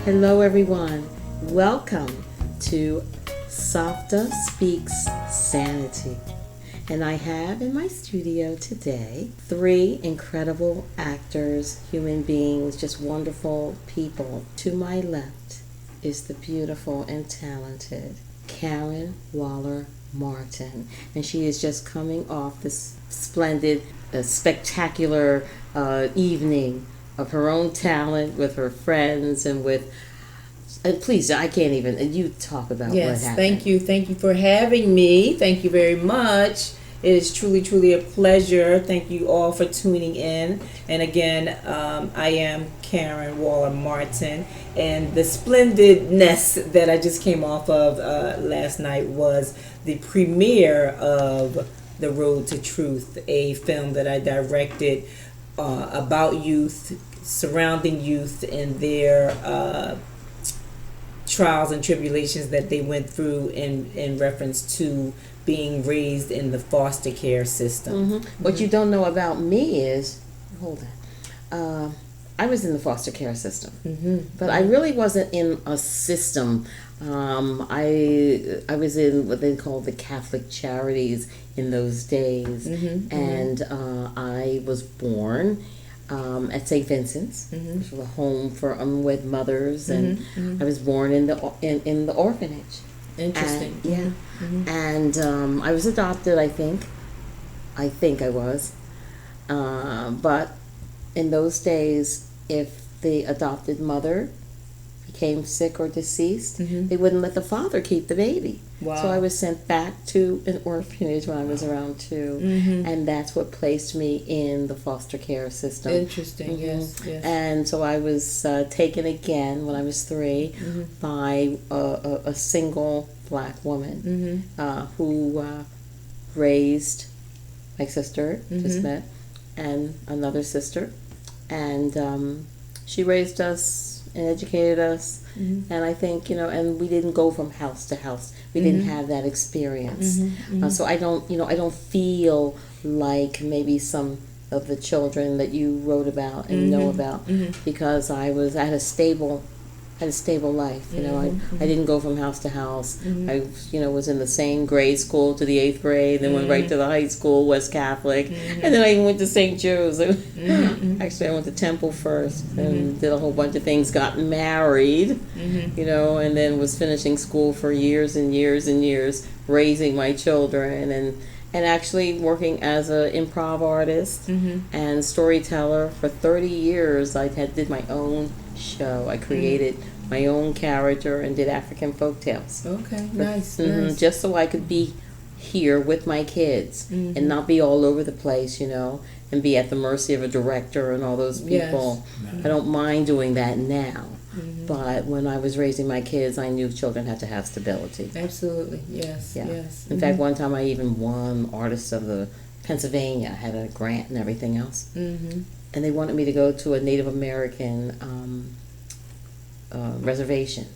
Hello, everyone. Welcome to Safta Speaks Sanity. And I have in my studio today three incredible actors, human beings, just wonderful people. To my left is the beautiful and talented Karen Waller Martin. And she is just coming off this splendid, spectacular evening of her own talent with her friends and with. And please, I can't even. And you talk about what happened. Yes, thank you for having me. Thank you very much. It is truly a pleasure. Thank you all for tuning in. And again, I am Karen Waller Martin, and the splendidness that I just came off of last night was the premiere of The Road to Truth, a film that I directed about youth, surrounding youth and their trials and tribulations that they went through in reference to being raised in the foster care system. Mm-hmm. What you don't know about me is, hold on, I was in the foster care system, but I really wasn't in a system. I was in what they call the Catholic Charities in those days, and I was born at St. Vincent's, which was a home for unwed mothers, and I was born in the orphanage. Interesting. And I was adopted. I think I was, but in those days, if the adopted mother became sick or deceased, they wouldn't let the father keep the baby. Wow. So I was sent back to an orphanage when I was around 2, and that's what placed me in the foster care system. Interesting. Yes. And so I was taken again when I was 3 by a single black woman who raised my sister, just met, and another sister, and she raised us and educated us, and I think, and we didn't go from house to house. We didn't have that experience. So I don't feel like maybe some of the children that you wrote about and know about, because I had a stable life. I didn't go from house to house. I was in the same grade school to the 8th grade, then went right to the high school, West Catholic, and then I even went to St. Joe's. Actually, I went to Temple first and did a whole bunch of things, got married, and then was finishing school for years and years and years, raising my children, and actually working as an improv artist and storyteller for 30 years. I did my own show. I created my own character and did African folktales. Okay, nice. Just so I could be here with my kids and not be all over the place, and be at the mercy of a director and all those people. Yes. I don't mind doing that now. But when I was raising my kids, I knew children had to have stability. Absolutely, yes. In fact, one time I even won Artists of the Pennsylvania, had a grant and everything else. And they wanted me to go to a Native American reservation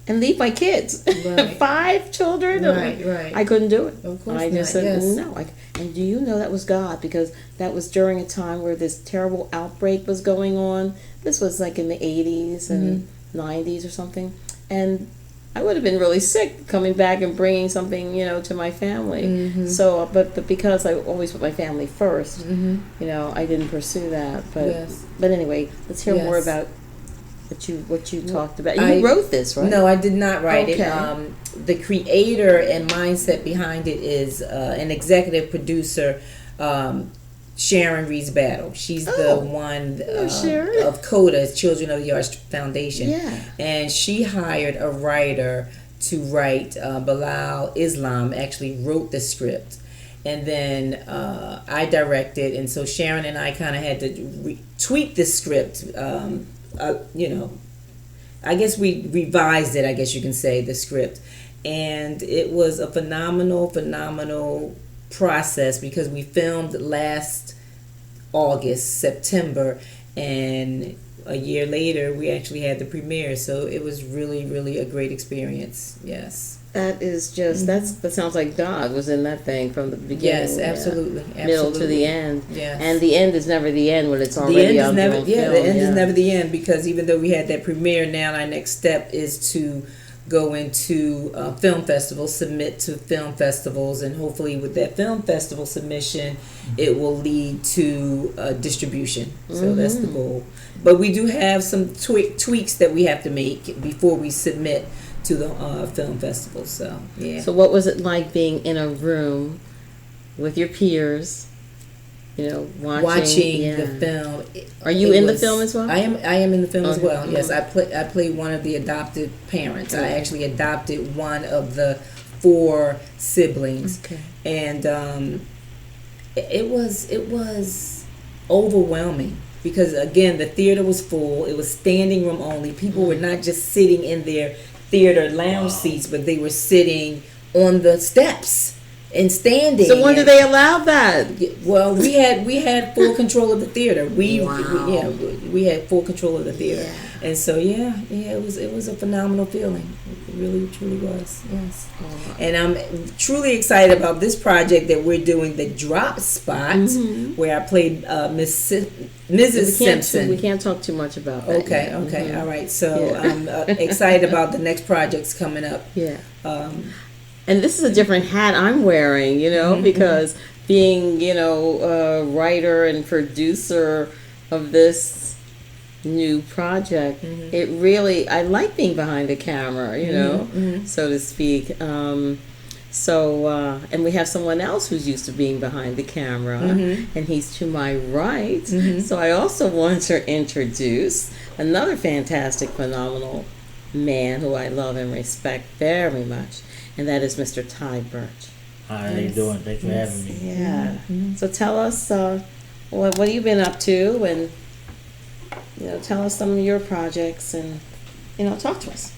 and leave my kids. Right. 5 children. Right. I couldn't do it. Of course I just said yes. no. And do you know that was God, because that was during a time where this terrible outbreak was going on. This was like in the 80s and 90s or something, and I would have been really sick coming back and bringing something, to my family. So, but because I always put my family first, I didn't pursue that. But anyway, let's hear more about what you talked about. You wrote this, right? No, I did not write it. The creator and mindset behind it is an executive producer, Sharon Reed's Battle. She's the one of CODA, Children of the Arts Foundation. Yeah. And she hired a writer to write. Bilal Islam actually wrote the script. And then I directed. And so Sharon and I kind of had to tweak the script. I guess we revised it, I guess you can say, the script. And it was a phenomenal process, because we filmed last September, and a year later, we actually had the premiere. So it was really, really a great experience. Yes. That is just that sounds like God was in that thing from the beginning. Yes, absolutely, middle to the end. Yes. And the end is never the end when it's already the end out is never film. the end is never the end, because even though we had that premiere, now our next step is to go into film festivals, submit to film festivals, and hopefully with that film festival submission, it will lead to distribution. So that's the goal. But we do have some tweaks that we have to make before we submit to the film festival. So yeah. So what was it like being in a room with your peers? You know, watching the film. Are you in the film as well? I am in the film as well. Yes, I played one of the adopted parents. I actually adopted one of the 4 siblings. Okay. And it was overwhelming, because again, the theater was full. It was standing room only. People were not just sitting in their theater lounge seats, but they were sitting on the steps and standing. So when did they allow that? Well, we had full control of the theater. We had full control of the theater, and so it was a phenomenal feeling. It really truly was. Yes, and I'm truly excited about this project that we're doing, the Drop Spot, where I played Mrs. Simpson. We can't talk too much about that. Okay, all right. So I'm excited about the next projects coming up. Yeah. And this is a different hat I'm wearing, you know, because being, you know, a writer and producer of this new project, it really, I like being behind the camera, you know, so to speak. And we have someone else who's used to being behind the camera, and he's to my right. So I also want to introduce another fantastic, phenomenal man who I love and respect very much. And that is Mr. Tai Birch. Hi, how you doing? Thanks for having me. Yeah. So tell us, what have you been up to, and you know, tell us some of your projects, and you know, talk to us.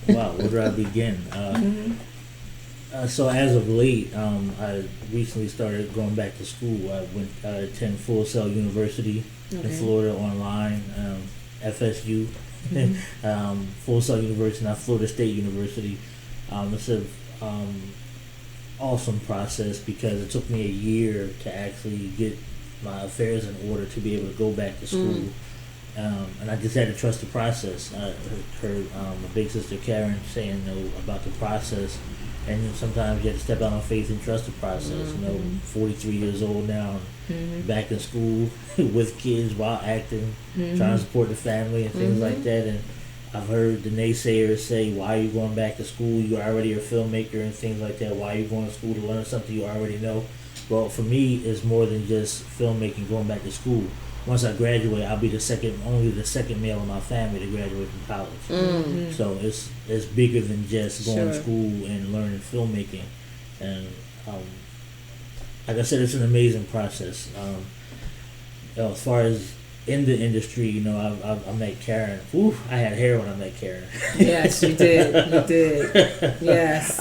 Wow, where do I begin? So as of late, I recently started going back to school. I attend Full Sail University in Florida online, FSU, Full Sail University, not Florida State University. It's a awesome process, because it took me a year to actually get my affairs in order to be able to go back to school. And I just had to trust the process. I heard my big sister Karen saying, you know, about the process, and you know, sometimes you have to step out on faith and trust the process. You know, 43 years old now, back in school with kids while acting, trying to support the family and things like that. And I've heard the naysayers say, why are you going back to school? You're already a filmmaker and things like that. Why are you going to school to learn something you already know? Well, for me, it's more than just filmmaking, going back to school. Once I graduate, I'll be only the second male in my family to graduate from college. So it's bigger than just going to school and learning filmmaking. And like I said, it's an amazing process. You know, as far as in the industry, you know, I met Karen. Ooh, I had hair when I met Karen. Yes, you did. You did. Yes.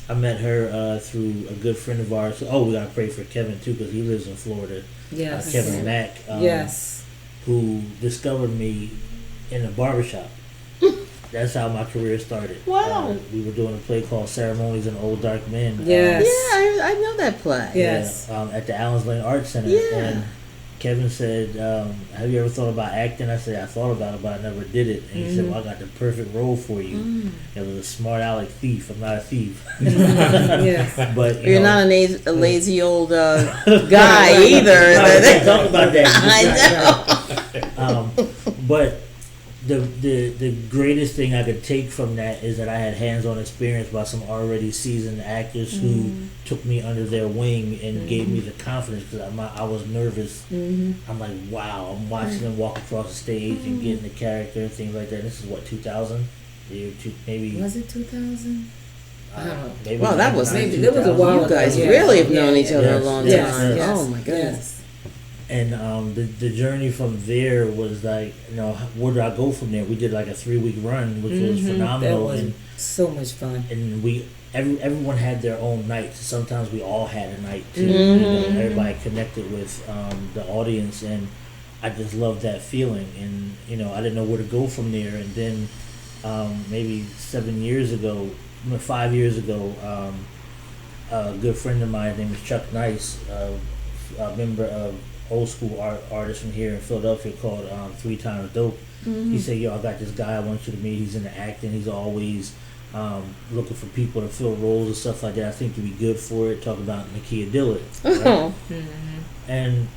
I met her through a good friend of ours. Oh, we gotta pray for Kevin too, because he lives in Florida. Yes. Kevin Mack. Who discovered me in a barbershop. That's how my career started. Wow. We were doing a play called Ceremonies and Old Dark Men. Yes. I know that play. Yes. At the Allens Lane Arts Center. Yeah. And Kevin said, have you ever thought about acting? I said, I thought about it, but I never did it. And he said, well, I got the perfect role for you. It was a smart aleck thief. I'm not a thief. Yes. But You're not a lazy old guy either. Can't talk about that. I know. But the greatest thing I could take from that is that I had hands-on experience by some already seasoned actors who took me under their wing and gave me the confidence, because I was nervous. I'm like, wow, I'm watching them walk across the stage and get in the character and things like that. This is what, 2000? Maybe. Was it 2000? Maybe Wow, that was a while. You guys really have known each other a long time. Yes. Oh my goodness. And the journey from there was like, you know, where do I go from there? We did like a 3-week run, which was phenomenal. That was so much fun. And everyone had their own night. Sometimes we all had a night too. You know, everybody connected with the audience, and I just loved that feeling, and I didn't know where to go from there. And then maybe 5 years ago, a good friend of mine named Chuck Nice, a member of old school artist from here in Philadelphia called 3 Times Dope. He said, "Yo, I got this guy I want you to meet. He's into acting. He's always looking for people to fill roles and stuff like that. I think you'd be good for it." Talk about Nakia Dillard. Right? And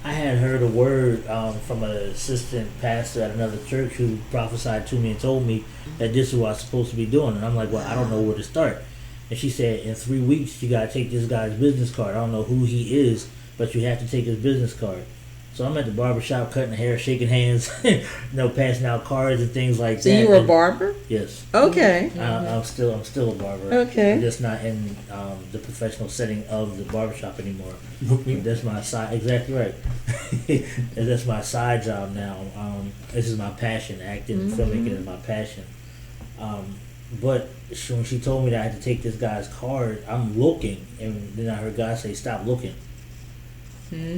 I had heard a word from an assistant pastor at another church who prophesied to me and told me that this is what I was supposed to be doing. And I'm like, well, I don't know where to start. And she said, in 3 weeks, you got to take this guy's business card. I don't know who he is, but you have to take his business card. So I'm at the barbershop cutting hair, shaking hands, passing out cards and things like that. So you were a barber? Yes. Okay. I'm still a barber. Okay. I'm just not in the professional setting of the barbershop anymore. That's my side. Exactly right. And that's my side job now. This is my passion. Acting and filmmaking is my passion. But when she told me that I had to take this guy's card, I'm looking, and then I heard God say, "Stop looking."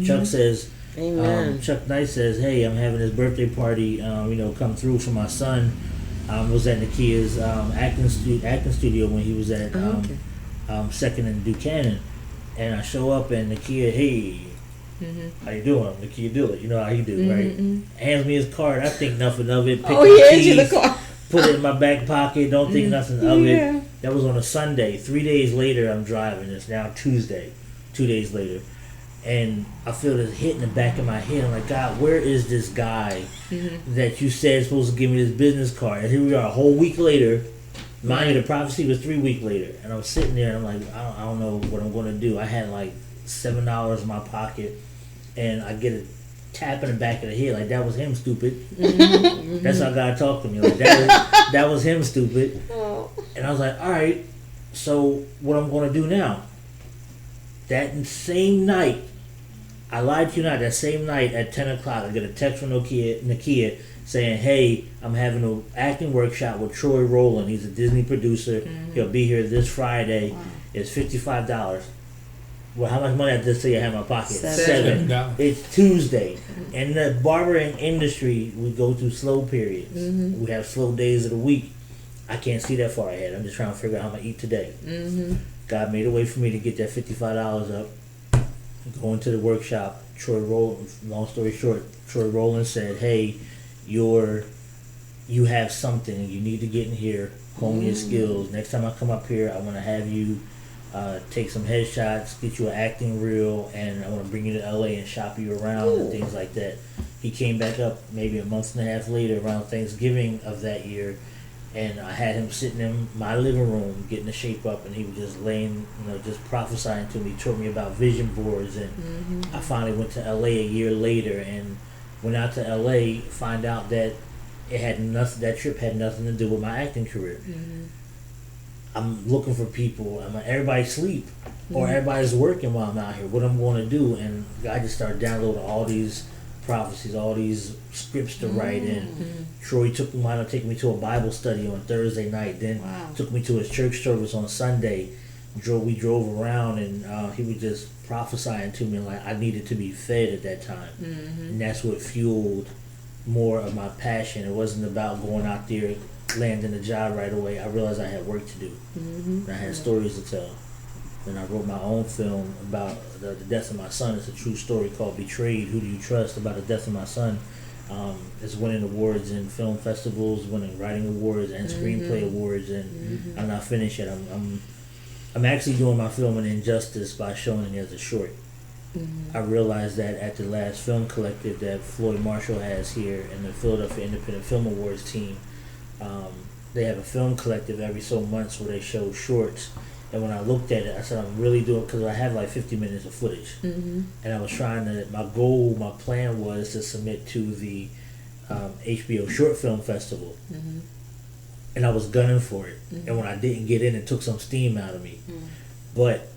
Chuck says. Amen. Chuck Nice says, "Hey, I'm having this birthday party. Come through for my son. Was at Nakia's acting studio when he was at Second and Buchanan, and I show up and Nakia, hey, how you doing? I'm Nakia Dillard. You know how you do, right? Hands me his card. I think nothing of it. Pick He hands keys, you the card. Put it in my back pocket. Don't think nothing of it. That was on a Sunday. 3 days later, I'm driving. It's now Tuesday. 2 days later. And I feel this hit in the back of my head. I'm like, God, where is this guy that you said is supposed to give me this business card? And here we are a whole week later. Mind you, the prophecy was 3 weeks later. And I'm sitting there and I'm like, I don't know what I'm going to do. I had like $7 in my pocket. And I get a tap in the back of the head. Like, that was him, stupid. That's how God talked to me. Like, that was him, stupid. And I was like, all right, so what I'm going to do now? That same night, I lied to you not, that same night at 10 o'clock, I get a text from Nakia saying, hey, I'm having an acting workshop with Troy Rowland. He's a Disney producer. He'll be here this Friday. Wow. It's $55. Well, how much money I just say I have in my pocket? $7. It's Tuesday. In the barbering industry, we go through slow periods. We have slow days of the week. I can't see that far ahead. I'm just trying to figure out how I'm going to eat today. God made a way for me to get that $55 up. Go into the workshop. Troy Rowland, long story short, Troy Rowland said, hey, you have something and you need to get in here, hone your skills. Next time I come up here, I want to have you take some headshots, get you an acting reel, and I want to bring you to LA and shop you around and things like that. He came back up maybe a month and a half later around Thanksgiving of that year, and I had him sitting in my living room getting the shape up, and he was just laying, just prophesying to me, told me about vision boards, and I finally went to LA a year later and went out to LA, find out that that trip had nothing to do with my acting career. I'm looking for people. Everybody sleep or everybody's working while I'm out here. What I'm going to do, and I just started downloading all these prophecies, all these scripts to write in. Troy wound up taking me to a Bible study on Thursday night. Then took me to his church service on Sunday. We drove around, and he was just prophesying to me like I needed to be fed at that time, and that's what fueled more of my passion. It wasn't about going out there, landing a job right away. I realized I had work to do. And I had stories to tell. And I wrote my own film about the death of my son. It's a true story called Betrayed, Who Do You Trust? About the death of my son. It's winning awards in film festivals, winning writing awards and screenplay awards, and I'm not finished yet. I'm actually doing my film an injustice by showing it as a short. I realized that at the last film collective that Floyd Marshall has here in the Philadelphia Independent Film Awards team, they have a film collective every so months where they show shorts. And when I looked at it, I said, I'm really doing, because I have like 50 minutes of footage. And I was my plan was to submit to the HBO Short Film Festival. And I was gunning for it. And when I didn't get in, it took some steam out of me. But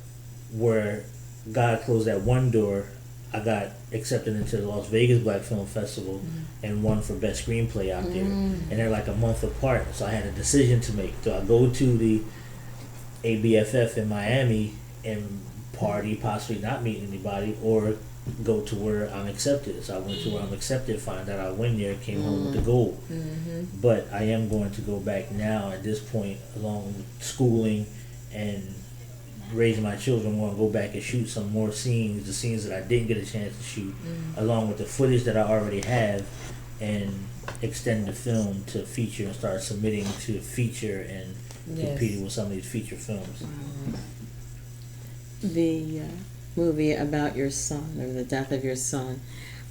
where God closed that one door, I got accepted into the Las Vegas Black Film Festival and won for Best Screenplay out there. And they're like a month apart. So I had a decision to make. Do I go to the ABFF in Miami and party, possibly not meet anybody, or go to where I'm accepted. So I went to where I'm accepted, find out I win there, came home with the gold. But I am going to go back now at this point, along with schooling and raising my children. I want to go back and shoot some more scenes, the scenes that I didn't get a chance to shoot, along with the footage that I already have, and extend the film to feature and start submitting to feature and competing with some of these feature films. The movie about your son, or the death of your son,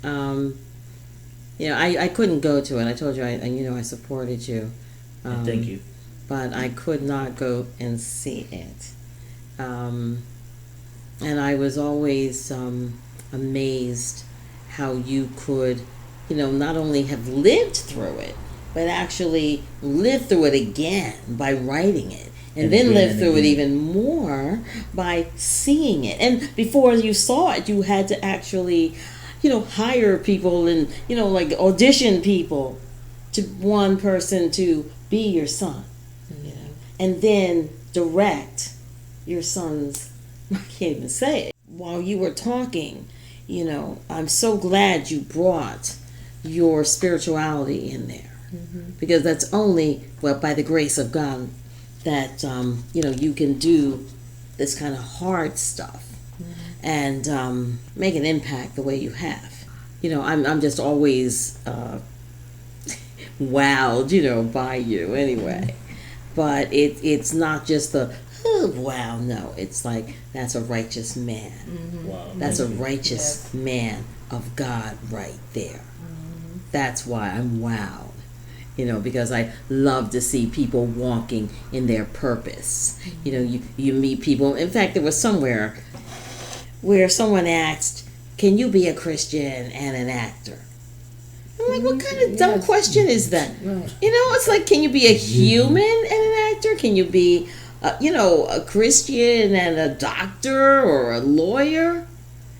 I couldn't go to it. I told you, I supported you. And thank you. But I could not go and see it. And I was always amazed how you could, not only have lived through it, but actually live through it again by writing it. And then live through it even more by seeing it. And before you saw it, you had to actually, hire people and, like audition people to one person to be your son. And then direct your son's, I can't even say it. While you were talking, I'm so glad you brought your spirituality in there. Because that's only, by the grace of God, that you can do this kind of hard stuff and make an impact the way you have. I'm just always wowed, by you anyway. But it's not just the wow, no. It's like, that's a righteous man. Wow, that's a righteous man of God right there. That's why I'm wowed. Because I love to see people walking in their purpose. You meet people. In fact, there was somewhere where someone asked, can you be a Christian and an actor? I'm like, what kind of dumb question is that? It's like, can you be a human and an actor? Can you be, a Christian and a doctor or a lawyer?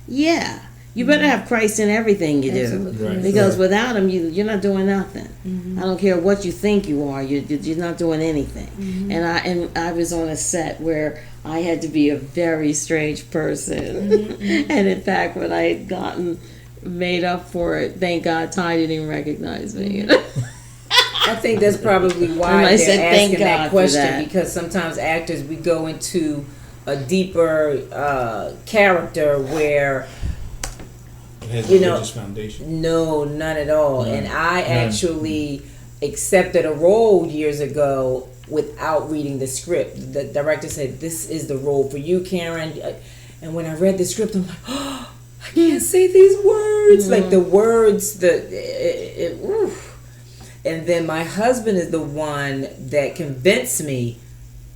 Yeah. You better have Christ in everything you do. Right. Because without him, you're not doing nothing. I don't care what you think you are. You're not doing anything. And I was on a set where I had to be a very strange person. And in fact, when I had gotten made up for it, thank God Tai didn't even recognize me. I think that's probably why they're asking that question, because sometimes actors, we go into a deeper character where it has a religious foundation. No, none at all. And I actually accepted a role years ago without reading the script. The director said, "This is the role for you, Karen." And when I read the script, I'm like, "Oh, I can't say these words." Like the words, and then my husband is the one that convinced me,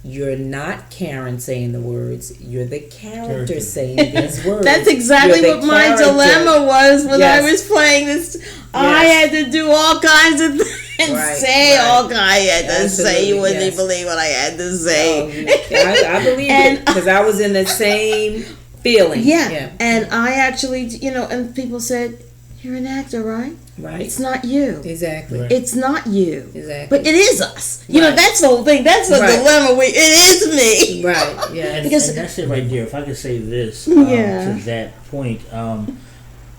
you're not Karen saying the words, you're the character saying these words. That's exactly what my dilemma was when I was playing this. I had to do all kinds of things, all kinds. I had to say, you wouldn't even believe what I had to say. I believe it, because I was in the same feeling. And I actually, and people said, you're an actor, right? Right. It's not you. Exactly. Right. It's not you. Exactly. But it is us. That's the whole thing. That's the dilemma. It is me. Right. Yeah. And that's it right there. If I could say this to that point, I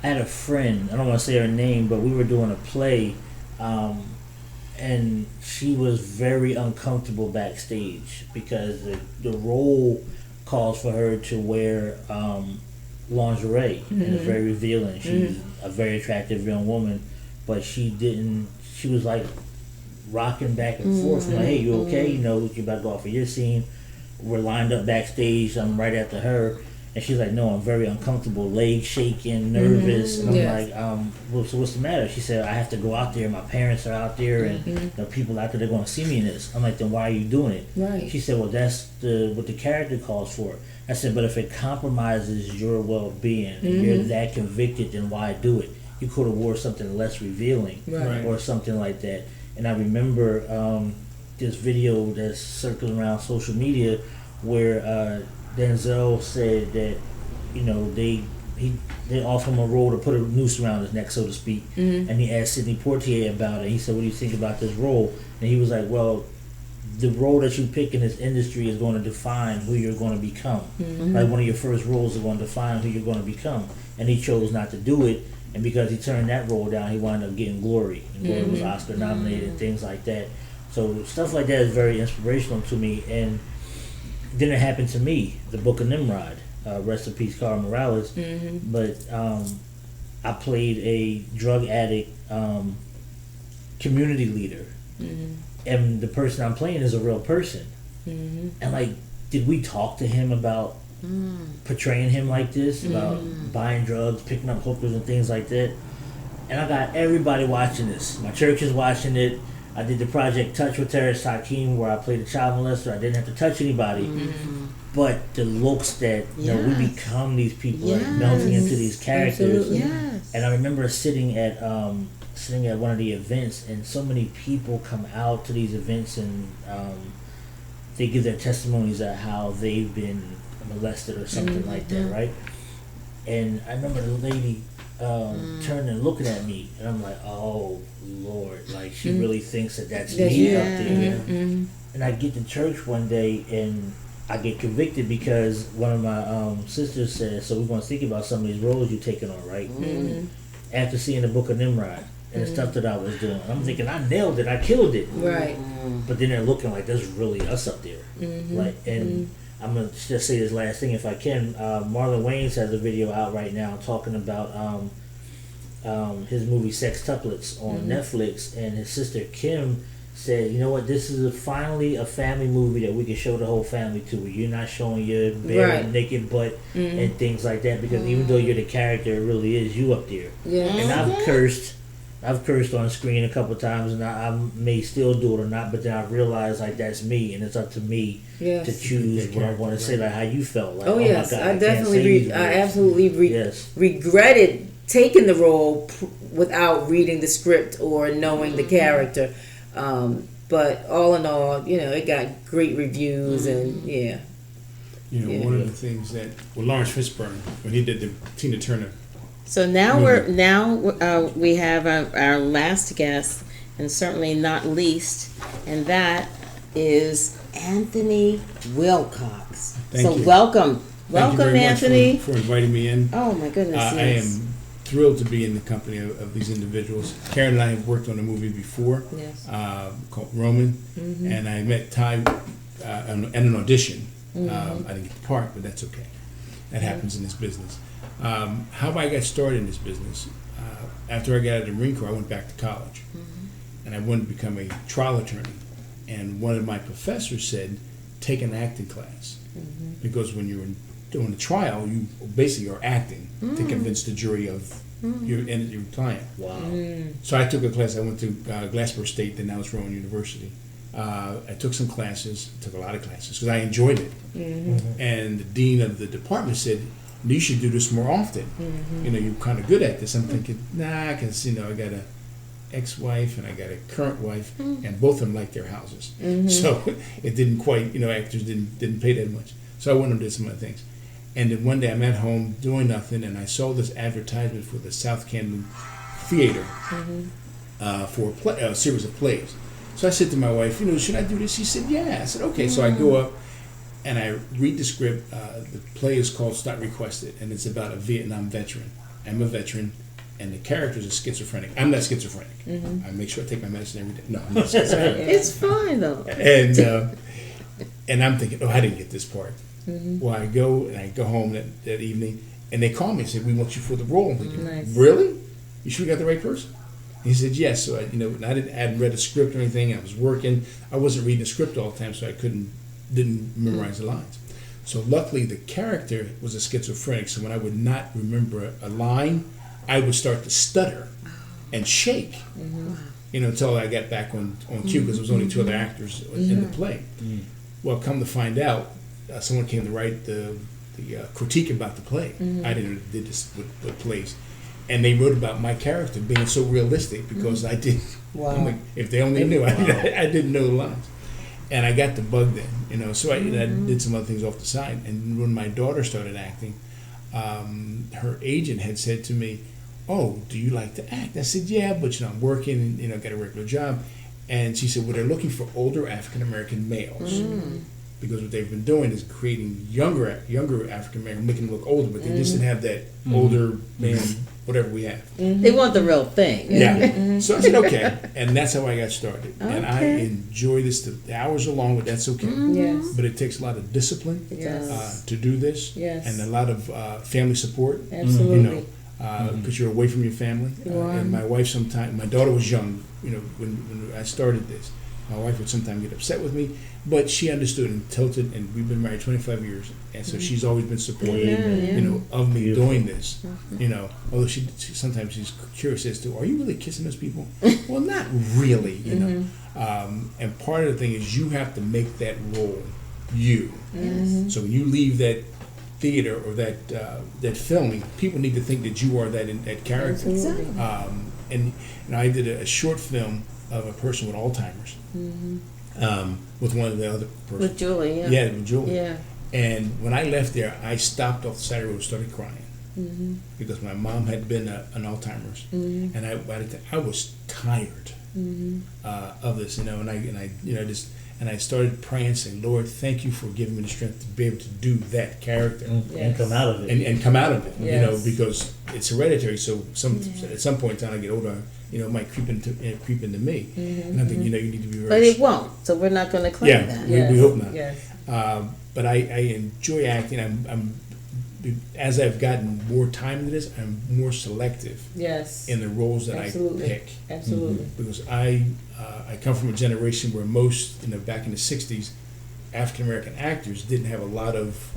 had a friend. I don't want to say her name, but we were doing a play, and she was very uncomfortable backstage because the role calls for her to wear lingerie, and it's very revealing. She's a very attractive young woman, but she was like rocking back and forth. I'm like, hey, you okay? You're about to go off of your scene. We're lined up backstage. I'm right after her, and she's like, no, I'm very uncomfortable, legs shaking, nervous. And I'm like, well, so what's the matter? She said, I have to go out there. My parents are out there, and the people out there, they're going to see me in this. I'm like, then why are you doing it? Right. She said, well, that's what the character calls for. I said, but if it compromises your well-being and you're that convicted, then why do it? You could have wore something less revealing or something like that. And I remember this video that's circling around social media where Denzel said that, they offered him a role to put a noose around his neck, so to speak. And he asked Sidney Poitier about it. He said, what do you think about this role? And he was like, well, the role that you pick in this industry is going to define who you're going to become. Like one of your first roles is going to define who you're going to become. And he chose not to do it, and because he turned that role down, he wound up getting Glory. And Glory was Oscar nominated and things like that. So stuff like that is very inspirational to me. And then it happened to me, the Book of Nimrod. Rest in peace, Carl Morales. But I played a drug addict community leader. And the person I'm playing is a real person. And like, did we talk to him about portraying him like this, about buying drugs, picking up hookers and things like that? And I got everybody watching this. My church is watching it. I did the Project Touch with Terrence Hakeem, where I played a child molester. I didn't have to touch anybody. But the looks that we become these people, like melting into these characters. And I remember sitting at one of the events, and so many people come out to these events, and they give their testimonies of how they've been molested or something like that, right? And I remember the lady turning and looking at me, and I'm like, oh Lord, like she really thinks that that's me up there. And I get to church one day, and I get convicted because one of my sisters said, so we're going to think about some of these roles you're taking on, right? After seeing the Book of Nimrod and the stuff that I was doing, I'm thinking, I nailed it, I killed it. Right. But then they're looking like, that's really us up there. Like, and I'm going to just say this last thing if I can. Marlon Wayans has a video out right now talking about his movie Sextuplets on Netflix, and his sister Kim said, you know what, this is finally a family movie that we can show the whole family to, where you're not showing your bare naked butt and things like that, because even though you're the character, it really is you up there. And I've cursed on screen a couple times, and I may still do it or not, but then I realize like that's me, and it's up to me to choose what I want to say, like how you felt. Like, my God, I definitely, I absolutely regretted taking the role without reading the script or knowing the character. But all in all, it got great reviews, and one of the things that Lawrence Fishburne, when he did the Tina Turner. So now we have our last guest, and certainly not least, and that is Anthony Wilcox. Thank you. Welcome, Thank you very Anthony, much for inviting me in. Oh my goodness! I am thrilled to be in the company of these individuals. Karen and I have worked on a movie before called Roman, and I met Ty at an audition. I didn't get the part, but that's okay. That happens in this business. How I got started in this business, after I got out of the Marine Corps, I went back to college, and I wanted to become a trial attorney. And one of my professors said, take an acting class, because when you're doing a trial, you basically are acting to convince the jury of your client. Wow. So I took a class. I went to Glassboro State, then now it's Rowan University. I took some classes, took a lot of classes, because I enjoyed it. And the dean of the department said, you should do this more often. You're kind of good at this. I'm thinking, nah, because, I got a ex-wife and I got a current wife, and both of them like their houses. So it didn't quite, actors didn't pay that much. So I went and did some other things. And then one day I'm at home doing nothing, and I saw this advertisement for the South Camden Theater for a series of plays. So I said to my wife, should I do this? She said, yeah. I said, okay. So I go up and I read the script. The play is called Start Requested, and it's about a Vietnam veteran. I'm a veteran, and the character is a schizophrenic. I'm not schizophrenic. I make sure I take my medicine every day. No, I'm not schizophrenic. It's fine, though. And I'm thinking, I didn't get this part. Well, I go home that evening, and they call me and say, we want you for the role. I'm thinking, really? You sure you got the right person? And he said, yes. So I hadn't read a script or anything. I was working. I wasn't reading the script all the time, so I didn't memorize the lines. So luckily, the character was a schizophrenic. So when I would not remember a line, I would start to stutter and shake. Until I got back on cue, because there was only 2 other actors in the play. Well, come to find out, someone came to write the critique about the play. I did this with plays, and they wrote about my character being so realistic, because I didn't. I'm like, if they only knew, I didn't know the lines, and I got the bug then. So I did some other things off the side, and when my daughter started acting, her agent had said to me, "Oh, do you like to act?" I said, "Yeah, but I'm working, and got a regular job." And she said, well, they're looking for older African American males. Because what they've been doing is creating younger African American, making them look older, but they just didn't have that older man, whatever we have. They want the real thing. Yeah. So I said, okay. And that's how I got started. And I enjoy this. The hours are long, but that's okay. Yes. But it takes a lot of discipline Yes. to do this. Yes. And a lot of family support. Absolutely. You know, because you're away from your family. And my wife sometimes, my daughter was young, you know, when I started this. My wife would sometimes get upset with me, but she understood and tilted, and we've been married 25 years, and so she's always been supportive, you know, of me doing this. You know, although she sometimes she's curious as to, are you really kissing those people? Well, not really, you know. And part of the thing is you have to make that role you. So when you leave that theater or that filming, people need to think that you are that character. Exactly. And I did a short film of a person with Alzheimer's, with one of the other persons. With Julie, yeah. Yeah, with Julie. Yeah. And when I left there, I stopped off the side of the road and started crying. Because my mom had been an Alzheimer's. And I was tired of this, you know, and I started praying, saying, Lord, thank you for giving me the strength to be able to do that character. And come out of it. And come out of it, you know, because it's hereditary. So at some point in time, I get older, you know, it might creep into me. And I think, you know, you need to be very. But it won't, so we're not going to claim that. We hope not. Yes. But I enjoy acting. I'm as I've gotten more time into this, I'm more selective. Yes. In the roles that Absolutely. I pick. Absolutely. Because I come from a generation where most, you know, back in the '60s, African American actors didn't have a lot of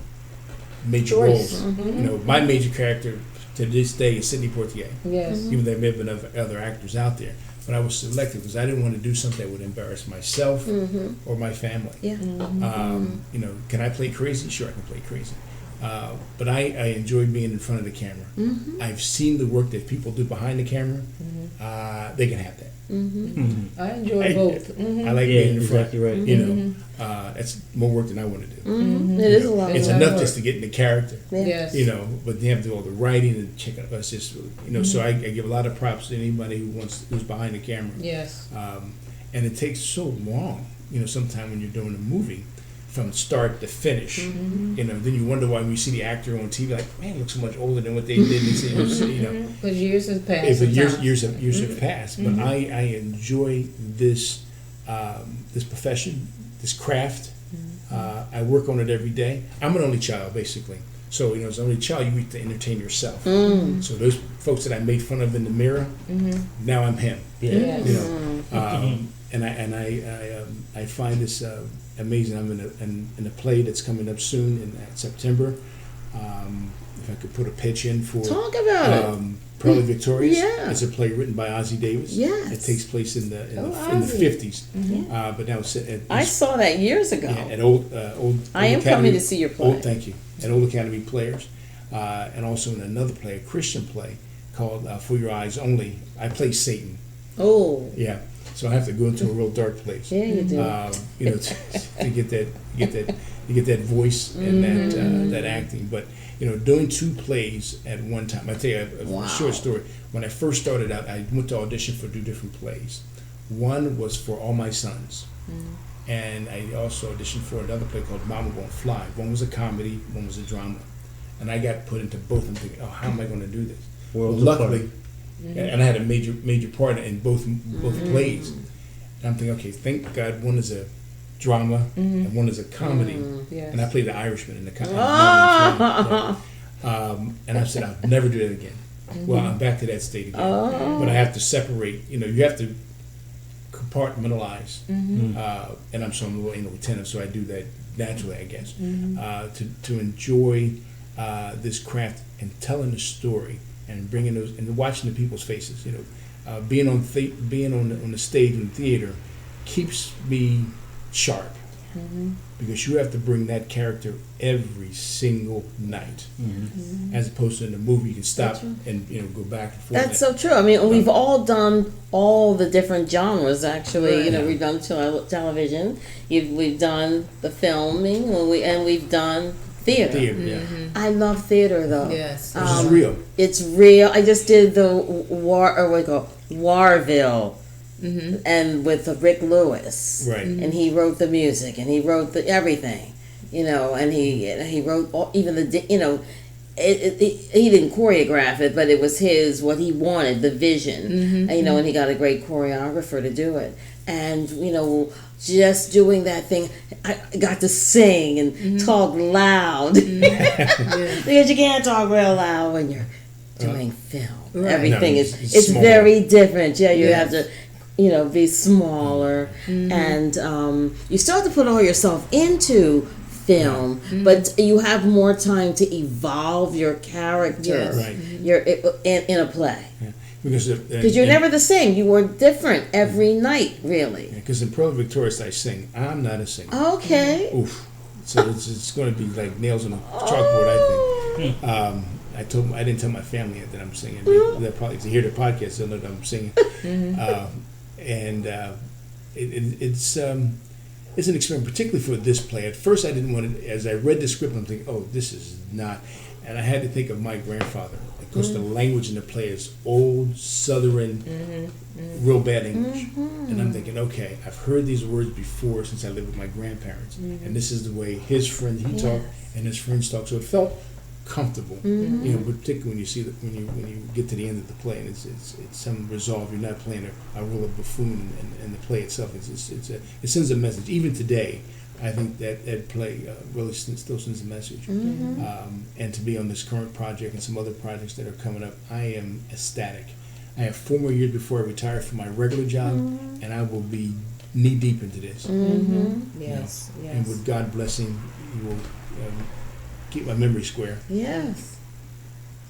major roles. You know, my major character to this day is Sidney Poitier. Yes. Even though there may have been other actors out there. But I was selective because I didn't want to do something that would embarrass myself or my family. Yeah. You know, can I play crazy? Sure, I can play crazy. But I enjoy being in front of the camera. I've seen the work that people do behind the camera. They can have that. I enjoy both. I like being in front. Exactly right. You know, it's more work than I want to do. It is a lot. It's lot of enough work. just to get in the character. Yes. You know, but they have to do all the writing and check out. It's just, you know, so I give a lot of props to anybody who's behind the camera. Yes. And it takes so long, you know, sometimes when you're doing a movie, from start to finish. You know, then you wonder why when you see the actor on TV, like, man, he looks so much older than what they did. You know, Because years have passed. but years have passed. But I enjoy this this profession, this craft. I work on it every day. I'm an only child, basically. So, you know, as an only child, you need to entertain yourself. So those folks that I made fun of in the mirror, now I'm him. Yeah. You know, and I find this amazing. I'm in a play that's coming up soon in September. If I could put a pitch in for Talk about it. Purlie Victorious. Yeah. It's a play written by Ossie Davis. Yes. It takes place in the Ozzie. 50s. But now it's at I saw that years ago. at old I am Academy, coming to see your play. Thank you. At Old Academy Players, and also in another play, a Christian play called For Your Eyes Only. I play Satan. Oh. Yeah. So I have to go into a real dark place. Yeah, you do. You know, to get that voice and that acting. But you know, doing two plays at one time. I tell you a short story. When I first started out, I went to audition for 2 different plays. One was for All My Sons, and I also auditioned for another play called Mama Won't Fly. One was a comedy, one was a drama, and I got put into both. I'm thinking, oh, how am I going to do this? Well, luckily. And I had a major part in both plays. And I'm thinking, okay, thank God one is a drama and one is a comedy. Yes. And I played the Irishman in the comedy. And I said, I'll never do that again. Well, I'm back to that state again. But I have to separate, you know, you have to compartmentalize. And I'm so I'm a little retentive, so I do that naturally, I guess. To enjoy this craft and telling the story. And bringing those and watching the people's faces, you know, being on the stage in the theater keeps me sharp because you have to bring that character every single night, as opposed to in the movie you can stop and go back and forth. That's so true. I mean, we've all done all the different genres. Actually, Right. you know, we've done television, we've done the filming, and we've done theater. Yeah. I love theater though. Yes. This is real. It's real. I just did the Warville and with Rick Lewis, Right. and he wrote the music, and he wrote the everything, and he wrote even the he didn't choreograph it, but it was what he wanted, the vision, and he got a great choreographer to do it, and just doing that thing, I got to sing and talk loud because you can't talk real loud when you're doing film. Right. Everything No, it's smaller. very different. Yeah, you have to be smaller, and you still have to put all yourself into film, but you have more time to evolve your character. Right. You're in a play. Yeah. Because You're never the same. You were different every night, really. Because in Purlie Victorious I sing. I'm not a singer. Okay. Oof. So it's going to be like nails on a chalkboard, I think. I didn't tell my family yet that I'm singing. They'll probably, to hear the podcast, they'll know that I'm singing. It's an experiment, particularly for this play. At first, I didn't want it. As I read the script, I'm thinking, oh, this is not. And I had to think of my grandfather, because the language in the play is old Southern, real bad English. And I'm thinking, okay, I've heard these words before since I lived with my grandparents, and this is the way his friends talked and his friends talked. So it felt comfortable, particularly when you see when you get to the end of the play, and it's some resolve. You're not playing a role of buffoon in the play itself. It sends a message. Even today, I think that play really still sends a message. And to be on this current project and some other projects that are coming up, I am ecstatic. I have 4 more years before I retire from my regular job, and I will be knee deep into this. Yes. And with God blessing, you will keep my memory square. Yes.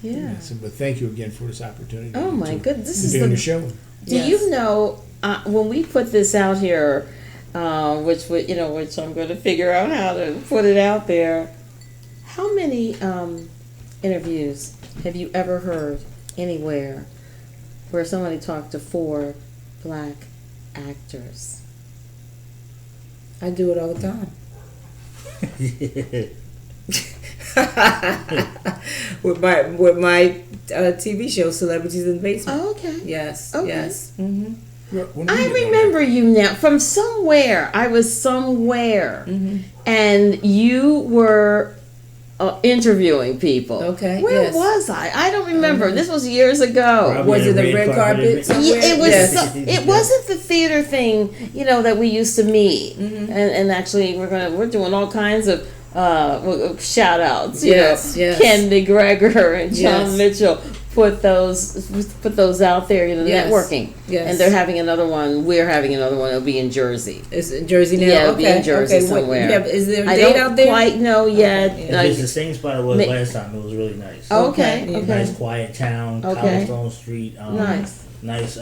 Yeah. But thank you again for this opportunity. Oh my goodness! This to is be on the show. Do you know when we put this out here, which I'm going to figure out how to put it out there? How many interviews have you ever heard anywhere where somebody talked to 4 black actors? I do it all the time. with my TV show, Celebrities in the Basement. Oh, okay. Yes. Okay. Yes. I remember you now from somewhere. I was somewhere, and you were interviewing people. Okay. Where was I? I don't remember. This was years ago. Probably Was it the red carpet? Yeah, it was. Yes. It wasn't the theater thing, that we used to meet. And actually, we're doing all kinds of shout outs. Yes. Ken McGregor and John Yes. Mitchell put those out there. Yes. Networking. Yes. And they're having another one. We're having another one. It'll be in Jersey. It's in Jersey now. Yeah, it'll okay. be in Jersey okay. somewhere. Is there a I date don't out there? quite know yet. Okay. If it's the same spot it was last time, it was really nice. Okay. Okay. Okay. Nice quiet town, Okay. Cobblestone Street. Nice. Nice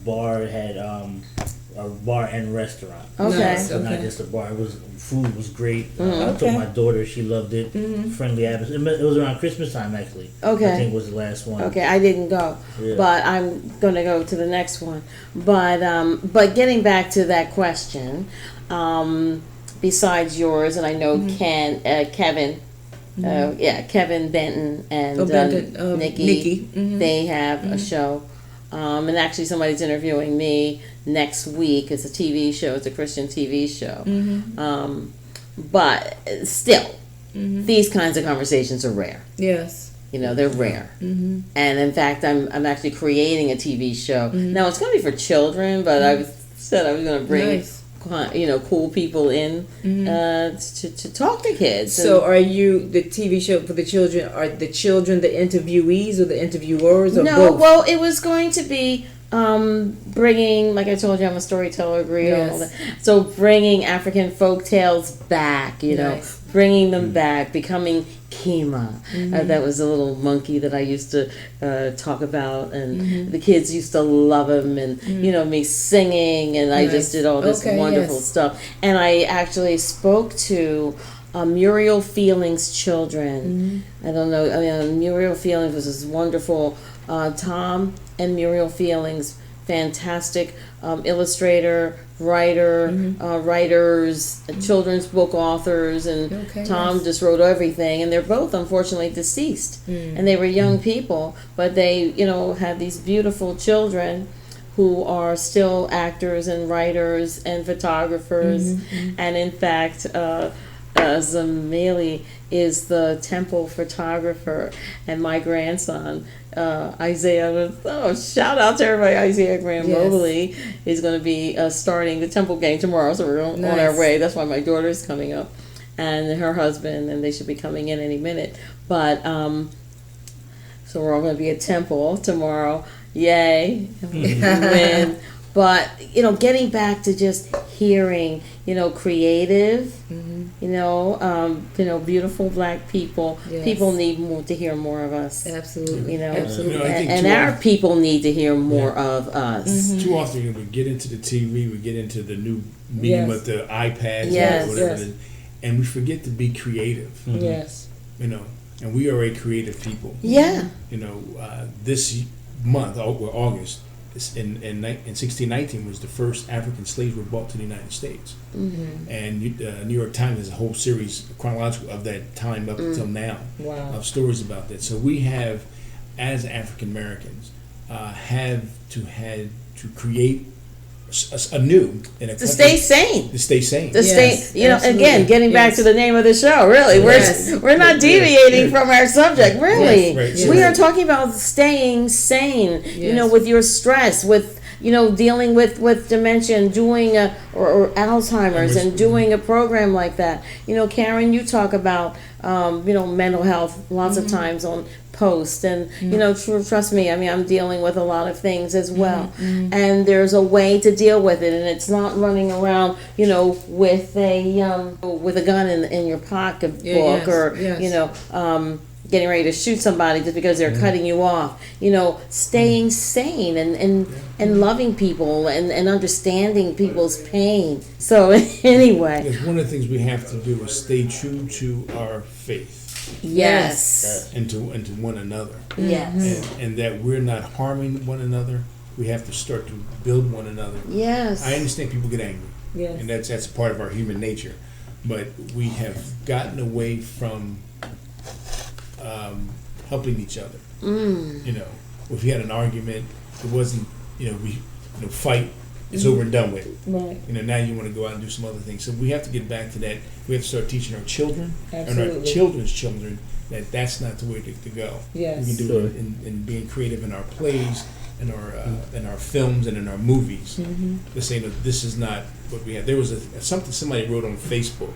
bar. It had a bar and restaurant. Okay. Nice. So not Okay. just a bar. Food was great. I Okay. took my daughter. She loved it. Friendly atmosphere. It was around Christmas time actually. Okay. I think was the last one. Okay, I didn't go, Yeah. but I'm going to go to the next one. But getting back to that question, besides yours, and I know Kevin, Kevin Benton and Nikki, they have a show. And actually, somebody's interviewing me next week. It's a TV show. It's a Christian TV show. But still, these kinds of conversations are rare. Yes. They're rare. And in fact, I'm actually creating a TV show. Now, it's going to be for children, but I said I was going to bring cool people in to talk to kids. So are you, the TV show for the children, are the children the interviewees or the interviewers, or both? Well, it was going to be bringing, like I told you, I'm a storyteller, griot, all that. So bringing African folk tales back, Nice. bringing them back, becoming Kima. That was a little monkey that I used to talk about, and the kids used to love him, and me singing, and I just did all this wonderful stuff. And I actually spoke to Muriel Feelings children. I don't know. Muriel Feelings was this wonderful Tom and Muriel Feelings, fantastic illustrator, writer, writers, children's book authors, and Tom just wrote everything. And they're both unfortunately deceased, and they were young people, but they had these beautiful children who are still actors and writers and photographers. And in fact, Zamili is the temple photographer, and my grandson Isaiah, shout out to everybody. Isaiah Graham Mobley is going to be starting the temple game tomorrow, so we're on our way. That's why my daughter is coming up, and her husband, and they should be coming in any minute. But so we're all going to be at temple tomorrow. Yay! Win. But getting back to just hearing, creative, beautiful Black people. Yes. People need to hear more of us. Absolutely. Absolutely. And our people need to hear more of us. Too often we get into the TV, we get into the new medium with the iPads or whatever it is, and we forget to be creative. Yes. And we are a creative people. Yeah. This month, August, in 1619 was the first African slaves were brought to the United States. And New York Times has a whole series chronological of that time up until now of stories about that. So we have, as African Americans, had to create anew in a to stay sane. To stay sane. To stay, again, getting back to the name of the show. Really, we're not deviating from our subject. Really, we are talking about staying sane. With your stress, with dealing with dementia, and doing or Alzheimer's, and doing a program like that. Karen, you talk about mental health lots of times on posts, and trust me, I'm dealing with a lot of things as well, and there's a way to deal with it, and it's not running around with a gun in your pocketbook or getting ready to shoot somebody just because they're cutting you off. Staying sane and loving people and understanding people's pain. So anyway, because one of the things we have to do is stay true to our faith. Yes. And to one another. Yes. And that we're not harming one another. We have to start to build one another. Yes. I understand people get angry. Yes. And that's a part of our human nature. But we have gotten away from helping each other. If we had an argument, it wasn't, we fight, it's over and done with. Right. Now you want to go out and do some other things. So we have to get back to that. We have to start teaching our children and our children's children that that's not the way to go. Yes. We can do it in being creative in our plays, in our films, and in our movies. To say that this is not what we have. There was something somebody wrote on Facebook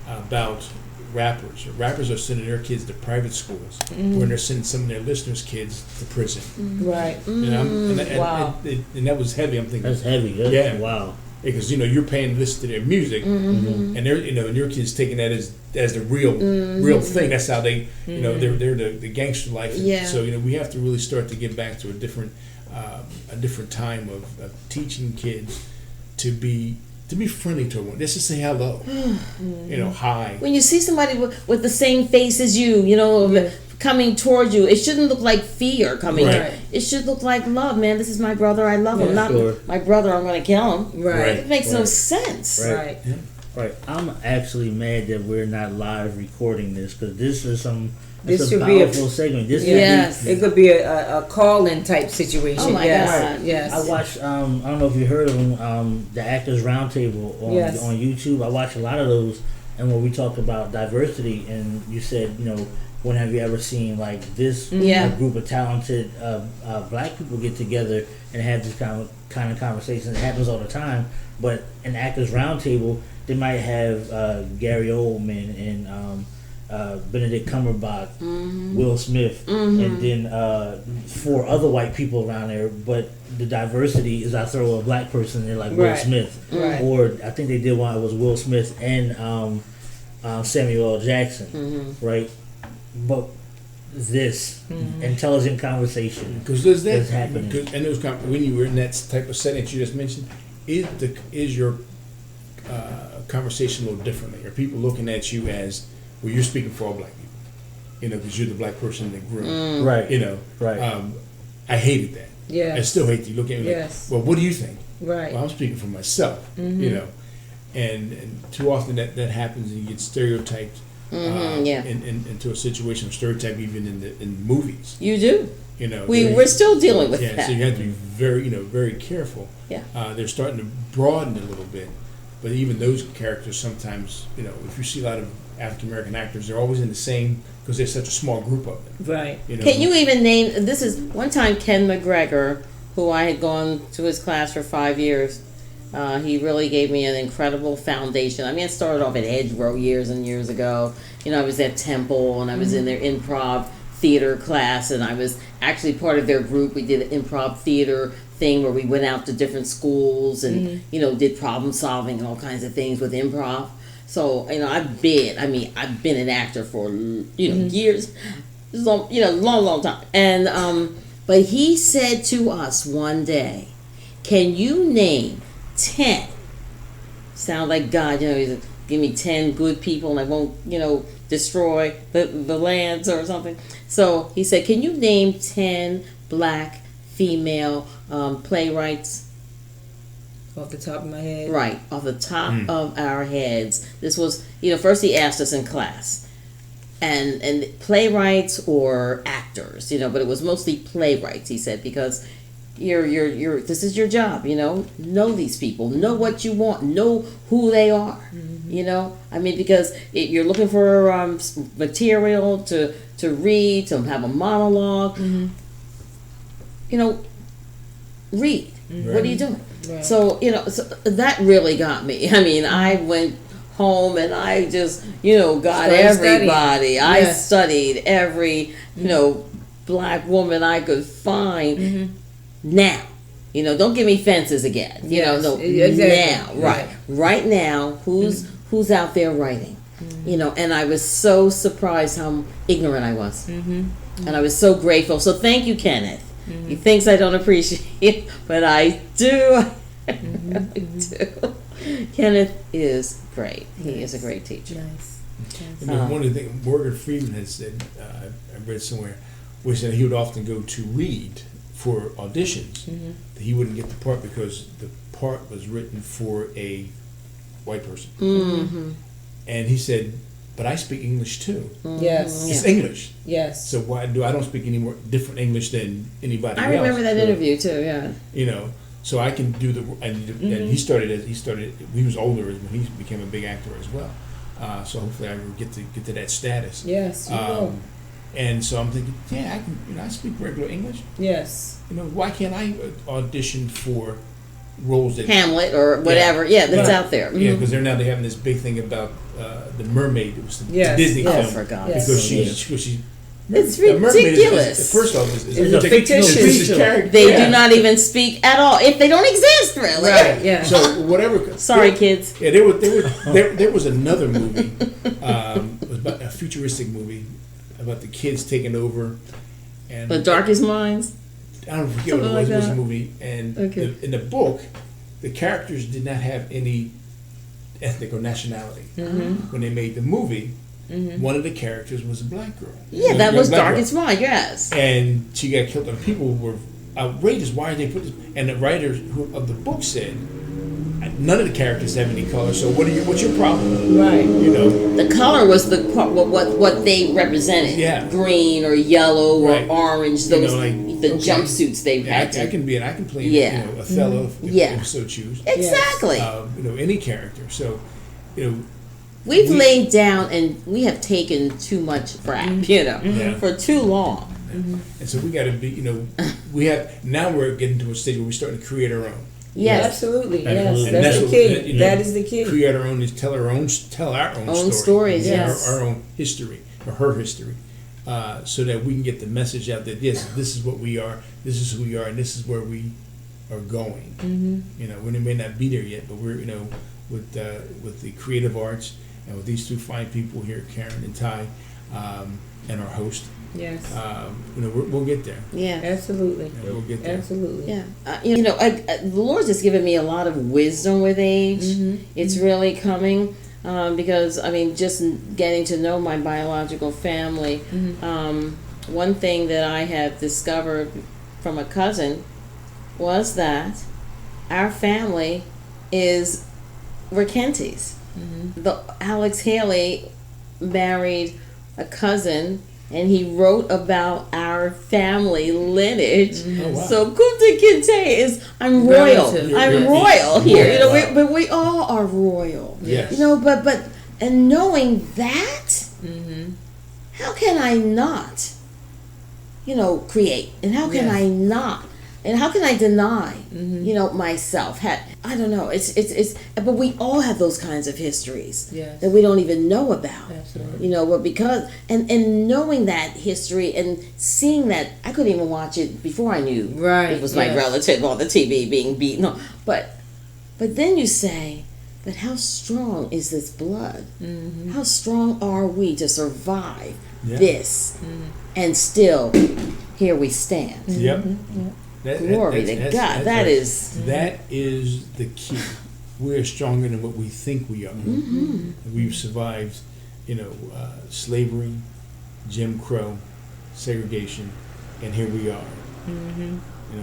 about rappers. Rappers are sending their kids to private schools, when they're sending some of their listeners' kids to prison. Right. Wow. And that was heavy. I'm thinking that's heavy. Yeah. Wow. Because you're paying to listen to their music, and they're and your kids taking that as the real thing. That's how they they're the gangster life. Yeah. So we have to really start to get back to a different time of teaching kids to be friendly to one. Just to say hello. Hi. When you see somebody with the same face as you, coming towards you, it shouldn't look like fear coming. Right. It should look like love, man. This is my brother. I love him. Not my brother. I'm going to kill him. Right. It makes no sense. Right. Yeah. Right. I'm actually mad that we're not live recording this, because this is This should be a powerful segment. This it could be a call-in type situation. Oh my God! Yes. I watched. I don't know if you heard of them. The Actors Roundtable on YouTube. I watched a lot of those, and when we talked about diversity, and you said, when have you ever seen like this group of talented Black people get together and have this kind of conversation? It happens all the time. But an Actors Roundtable, they might have Gary Oldman and Benedict Cumberbatch, Will Smith, and then 4 other white people around there. But the diversity is, I throw a Black person in, like Will Smith, or I think they did one. It was Will Smith and Samuel L. Jackson, right? But this intelligent conversation, because there's that's happening. And those when you were in that type of setting that you just mentioned, is your conversation a little differently? Are people looking at you as, well, you're speaking for all Black people, because you're the Black person in the room, right? Right. I hated that. Yeah. I still hate to look at me like, well, what do you think? Right. Well, I'm speaking for myself, and too often that happens, and you get stereotyped into a situation of stereotype, even in movies. You do. You know, we're still dealing with that. that. So you have to be very careful. Yeah. They're starting to broaden a little bit, but even those characters sometimes, if you see a lot of African American actors, they're always in the same because there's such a small group of them. Right. Can you even name? This is one time Ken McGregor, who I had gone to his class for 5 years. He really gave me an incredible foundation. I mean, I started off at Hedgerow years and years ago. I was at Temple, and I was in their improv theater class, and I was actually part of their group. We did an improv theater thing where we went out to different schools and did problem solving and all kinds of things with improv. So I've been an actor for years, long time. And but he said to us one day, "Can you name 10?" Sound like God, he's like, give me 10 good people and I won't, destroy the lands or something. So he said, "Can you name 10 black female playwrights?" Off the top of my head. Right, off the top of our heads. This was, first he asked us in class. And playwrights or actors, but it was mostly playwrights, he said, because you're this is your job, know these people, know what you want, know who they are, because you're looking for material to read, to have a monologue, read. Right. What are you doing? Right. So so that really got me. I mean, I went home and I just got everybody. Yes. I studied every black woman I could find. Now, don't give me fences again. Exactly. Now, right now, who's out there writing? And I was so surprised how ignorant I was, and I was so grateful. So thank you, Kenneth. He thinks I don't appreciate it, but I do. I do. Kenneth is great. He is a great teacher. Nice. One of the things Morgan Freeman had said, I read somewhere, was that he would often go to read for auditions. That he wouldn't get the part because the part was written for a white person. And he said, "But I speak English too." Yes. It's English. Yes. So why do I don't speak any more different English than anybody else? I remember that interview too. Yeah. So I can do and he started. He was older when he became a big actor as well. So hopefully I will get to that status. Yes. You will. And so I'm thinking, I can. I speak regular English. Yes. Why can't I audition for roles that Hamlet or whatever? That's out there. Yeah, because they're having this big thing about the mermaid. It was the Yes. Disney Oh, film for God's because sake. she. It's the mermaid ridiculous. First off, It's a fictitious character. They do not even speak at all. If they don't exist, really. Right. Yeah. So whatever. Sorry, kids. Yeah, there was another movie. It was about a futuristic movie about the kids taking over. And The Darkest Minds. I don't forget Something what it was. like It was that. a movie, and Okay. in the book, the characters did not have any ethnic or nationality. When they made the movie, one of the characters was a black girl. Yeah, A that young was black girl. Darkest Mind. Yes. And she got killed, and people were outrageous. Why did they put this? And the writers of the book said, none of the characters have any color. So what's your problem? Right. The color was the part, what they represented. Yeah. Green or yellow or Right. orange. Those the okay. jumpsuits they Yeah, had. I can play Yeah. Othello if Yeah. I so choose. Exactly. Any character. So We've laid down and we have taken too much crap, for too long. And so we got to be, now we're getting to a stage where we're starting to create our own. Yes. Absolutely. Yes. Absolutely. That's That's the what- key. That is the key. Create our own, tell our own story. Stories, yes. Our own history, or her history, so that we can get the message out that yes, this is what we are, this is who we are, and this is where we are going. We may not be there yet, but we're with the creative arts and with these two fine people here, Karen and Tai, and our host. Yes. We'll get there. Yeah. Absolutely. Yeah, we'll get there. Absolutely. Yeah. The Lord's just given me a lot of wisdom with age. It's really coming because, just getting to know my biological family. One thing that I have discovered from a cousin was that our family we're Kentys. Alex Haley married a cousin and he wrote about our family lineage. Oh, wow. So Kunta Kinte is, I'm royal. Relative. I'm You're- royal here. You know, Wow. but we all are royal. Yes. You know, but and knowing that, how can I not, create? And how can I not? And how can I deny, myself? I don't know. It's. But we all have those kinds of histories that we don't even know about. Absolutely. But because and knowing that history and seeing that, I couldn't even watch it before I knew it was my relative on the TV being beaten. No, but then you say, but how strong is this blood? How strong are we to survive this? And still, here we stand. Yep. Glory to God. That is the key. We're stronger than what we think we are. We've survived, slavery, Jim Crow, segregation, and here we are.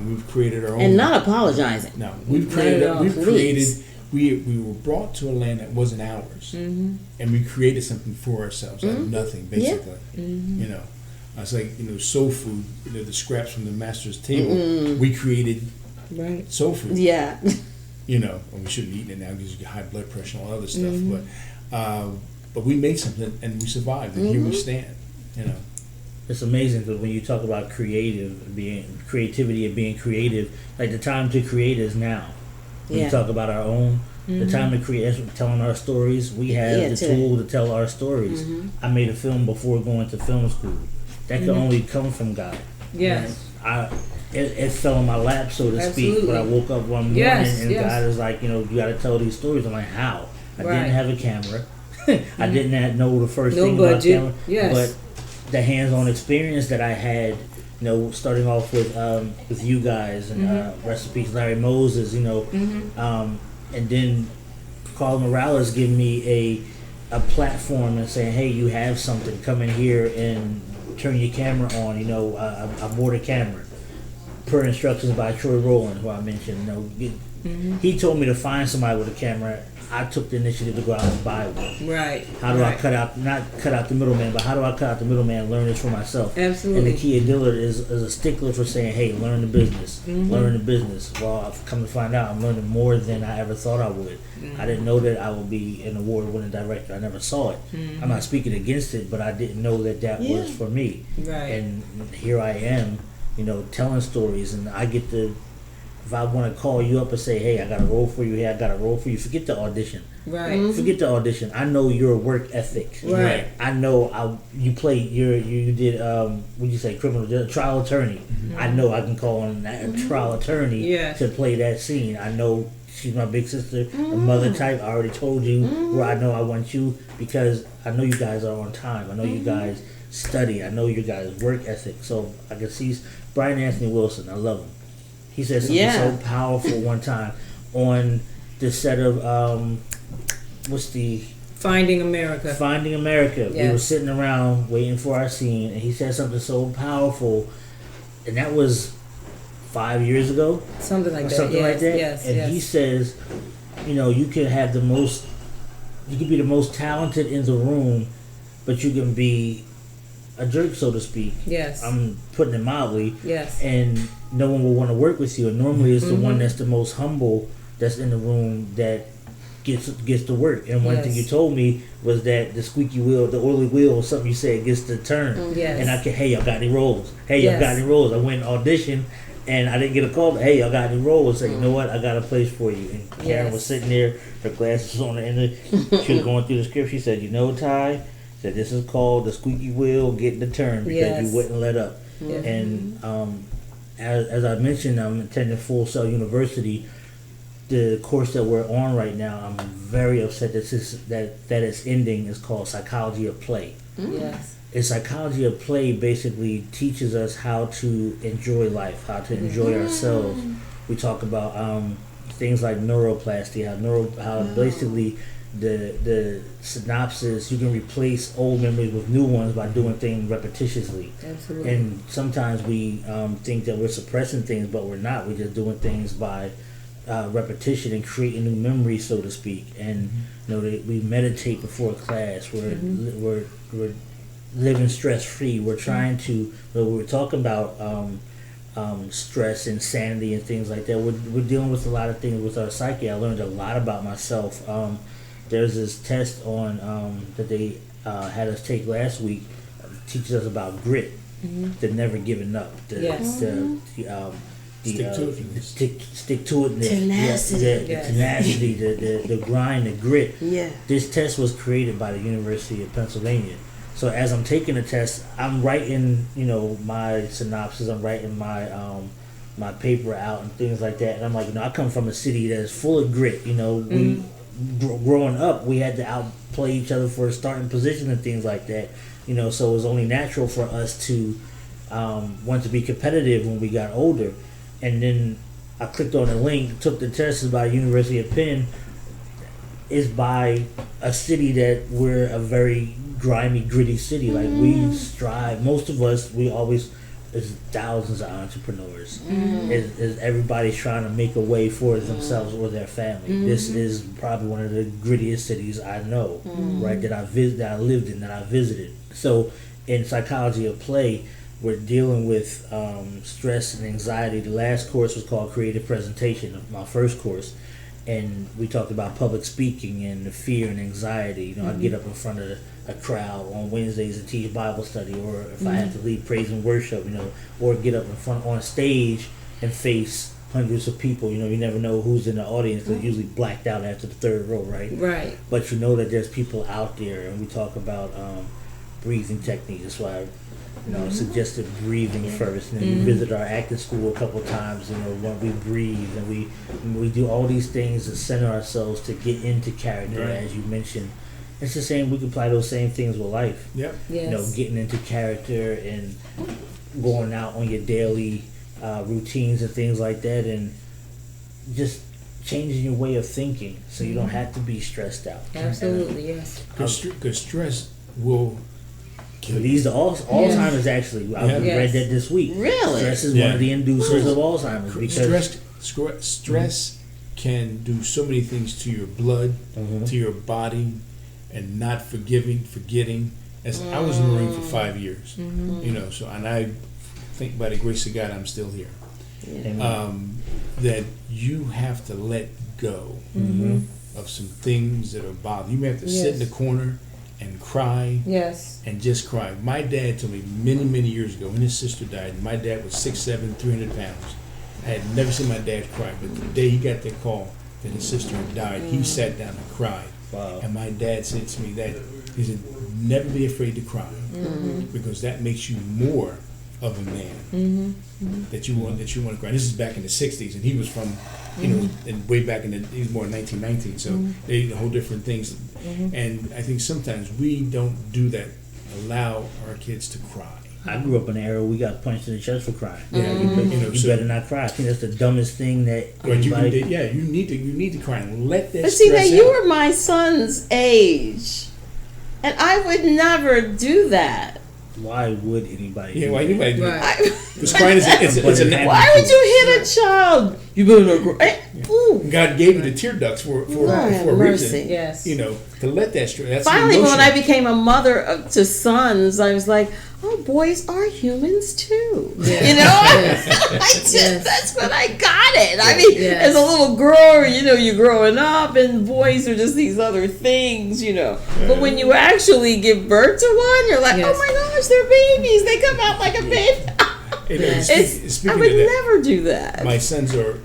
We've created our own. And not apologizing. No, we've created. We were brought to a land that wasn't ours, and we created something for ourselves out of nothing, basically. It's like soul food. The scraps from the master's table. We created soul food. Yeah. And we shouldn't eat it now because you get high blood pressure and all other stuff. But we made something and we survived, and here we stand. It's amazing because when you talk about creativity and being creative, like the time to create is now. When you talk about our own, the time to create, telling our stories, we have the tool to tell our stories. I made a film before going to film school. That could only come from God. Yes. It fell in my lap, so to speak, when I woke up one morning and God is like, you got to tell these stories. I'm like, how? I didn't have a camera. I didn't know the first thing about camera. But the hands-on experience that I had, starting off with you guys and recipes, Larry Moses, and then Carl Morales giving me a platform and saying, hey, you have something, come in here and turn your camera on. I bought a camera per instructions by Troy Rowland, who I mentioned. He told me to find somebody with a camera. I took the initiative to go out and buy one. Right. How do I not cut out the middleman, but how do I cut out the middleman and learn this for myself? Absolutely. And the Kia Dillard is a stickler for saying, hey, learn the business. Learn the business. Well, I've come to find out I'm learning more than I ever thought I would. I didn't know that I would be an award-winning director. I never saw it. I'm not speaking against it, but I didn't know that was for me. Right. And here I am, telling stories, and I get to, if I want to call you up and say, hey, I got a role for you here, I got a role for you, forget the audition. Right. Forget the audition. I know your work ethic. Right. I know you played, you did, what you say, trial attorney. I know I can call on that trial attorney to play that scene. I know she's my big sister, a mother type. I already told you where I know I want you because I know you guys are on time. I know you guys study. I know you guys work ethic. So I can see Brian Anthony Wilson. I love him. He said something so powerful one time on the set of Finding America. Finding America. Yes. We were sitting around waiting for our scene, and he said something so powerful, and that was 5 years ago. Something like that. Something like that. Yes. And he says, you can have you can be the most talented in the room, but you can be a jerk, so to speak. Yes. I'm putting it mildly. Yes. And no one will want to work with you. And normally it's the one that's the most humble that's in the room that gets to work. And one thing you told me was that the squeaky wheel, the oily wheel, or something you said, gets to turn. Yes. And hey, y'all got any roles? Hey, y'all got any roles? I went and auditioned, and I didn't get a call. But, hey, y'all got any roles? I said, you know what? I got a place for you. And Karen was sitting there, her glasses on, and she was going through the script. She said, Ty, said this is called the squeaky wheel getting the turn because you wouldn't let up. Yes. And as I mentioned, I'm attending Full Sail University. The course that we're on right now, I'm very upset that it's ending. Is called Psychology of Play. Yes. And Psychology of Play basically teaches us how to enjoy life, how to enjoy ourselves. We talk about things like neuroplasty, how basically the synopsis, you can replace old memories with new ones by doing things repetitiously. Absolutely. And sometimes we think that we're suppressing things, but we're not. We're just doing things by repetition and creating new memories, so to speak. And we meditate before class. We're living stress free. We're trying to. When we're talking about stress and sanity and things like that. We're dealing with a lot of things with our psyche. I learned a lot about myself. There's this test on that they had us take last week. Teaches us about grit, the never giving up, the stick to it, tenacity, the tenacity, the grind, the grit. Yeah. This test was created by the University of Pennsylvania. So as I'm taking the test, I'm writing, my synopsis. I'm writing my my paper out and things like that. And I'm like, I come from a city that's full of grit. We growing up, we had to outplay each other for a starting position and things like that. So it was only natural for us to want to be competitive when we got older. And then I clicked on a link, took the test. It's by University of Penn. It's by a city that we're a very grimy, gritty city. Like we strive. Most of us, there's thousands of entrepreneurs. Is everybody's trying to make a way for themselves or their family. This is probably one of the grittiest cities I know, right? That I lived in, that I visited. So in psychology of play, we're dealing with stress and anxiety. The last course was called Creative Presentation, my first course. And we talked about public speaking and the fear and anxiety. I get up in front of a crowd on Wednesdays and teach Bible study, or if I have to lead praise and worship, or get up in front on stage and face hundreds of people. You never know who's in the audience. They're usually blacked out after the third row, right? Right. But that there's people out there, and we talk about breathing techniques. That's why suggested breathing first, and then we visit our acting school a couple times. When we breathe and we do all these things to center ourselves to get into character, right. as you mentioned. It's the same. We can apply those same things with life. Yep. Yes. Getting into character and going out on your daily routines and things like that, and just changing your way of thinking so you don't have to be stressed out. Absolutely, yes. Because stress will kill you. These Alzheimer's actually. I read that this week. Really? Stress is one of the inducers of Alzheimer's because stress can do so many things to your blood, to your body, and not forgetting. I was in the Marine for 5 years, so, and I think by the grace of God I'm still here. Yeah. That you have to let go of some things that are bothering you. You have to sit in the corner and cry. Yes. And just cry. My dad told me many, many years ago when his sister died. My dad was 6'7", 300 pounds. I had never seen my dad cry, but the day he got the call that his sister had died, he sat down and cried. Wow. And my dad said to me he said, never be afraid to cry, because that makes you more of a man. That you want to cry. This is back in the 60s, and he was from, and way back he was born in 1919, so they whole different things. And I think sometimes we don't do that, allow our kids to cry. I grew up in an era we got punched in the chest for crying. You So better not cry. I think that's the dumbest thing that anybody. you need to cry and let that. But see, stress that you out. were my son's age, and I would never do that. Why would anybody? Yeah, why anybody do that? Right. Because crying is it's a natural. Why would you hit a child? You better ooh. God gave you the tear ducts for a mercy. reason. Yes. To let that stress. That's Finally, when I emotion. became a mother to sons, I was like, oh, boys are humans too. Yes. That's when I got it. I mean, as a little girl, you're growing up, and boys are just these other things, But when you actually give birth to one, you're like, oh my gosh, they're babies. They come out like a baby. I would never do that. My sons are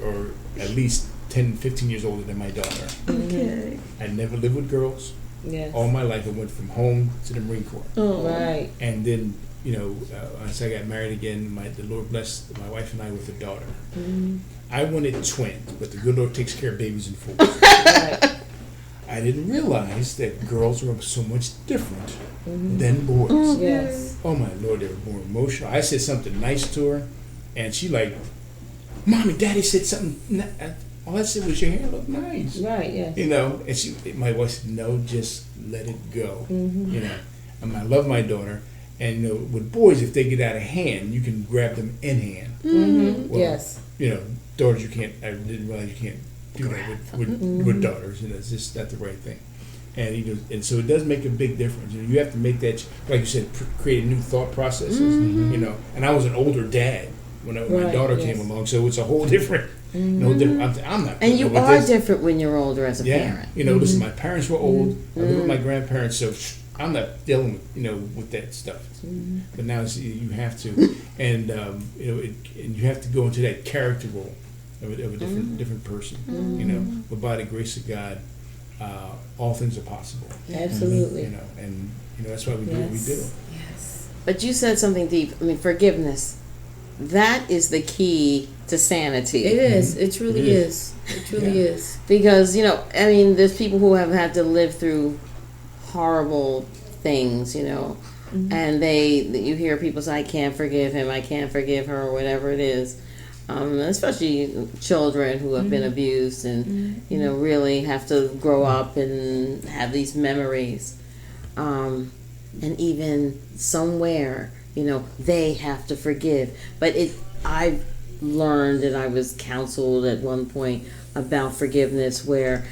at least 10, 15 years older than my daughter. Okay. I never lived with girls. Yes. All my life I went from home to the Marine Corps. Oh. Right. And then, once I got married again, the Lord blessed my wife and I with a daughter. I wanted twins, but the good Lord takes care of babies in fours. Right. I didn't realize that girls were so much different than boys. Yes. Oh my Lord, they were more emotional. I said something nice to her, and she like, Mommy, Daddy said something. All I said was your hair looked nice. Right. Yes. And my wife said, no, just let it go. And I love my daughter, and with boys, if they get out of hand, you can grab them in hand. Well, Yes. Daughters, you can't. I didn't realize you can't do that with daughters. It's just not the right thing. And he goes, and so it does make a big difference. You have to make that, like you said, create new thought processes. And I was an older dad when my daughter came along, so it's a whole different. No different. I'm not. And you are different when you're older as a parent. Listen, my parents were old. I lived with my grandparents, so I'm not dealing with, with that stuff. But now you have to, and and you have to go into that character role of a different person. But by the grace of God, all things are possible. Absolutely. And that's why we do what we do. Yes. But you said something deep. I mean, forgiveness. That is the key to sanity. It is. It truly is. It truly is. Because, there's people who have had to live through horrible things, and you hear people say, I can't forgive him, I can't forgive her, or whatever it is. Especially children who have been abused and, really have to grow up and have these memories. And even somewhere, they have to forgive. But I've learned, and I was counseled at one point about forgiveness, where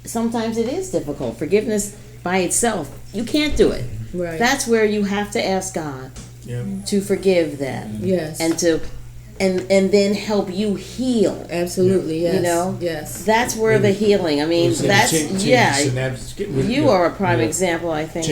sometimes it is difficult. Forgiveness by itself, you can't do it. Right. That's where you have to ask God to forgive them. Yes. And then help you heal. Absolutely, yes. Yes. That's where the healing. I mean, you are a prime example, I think.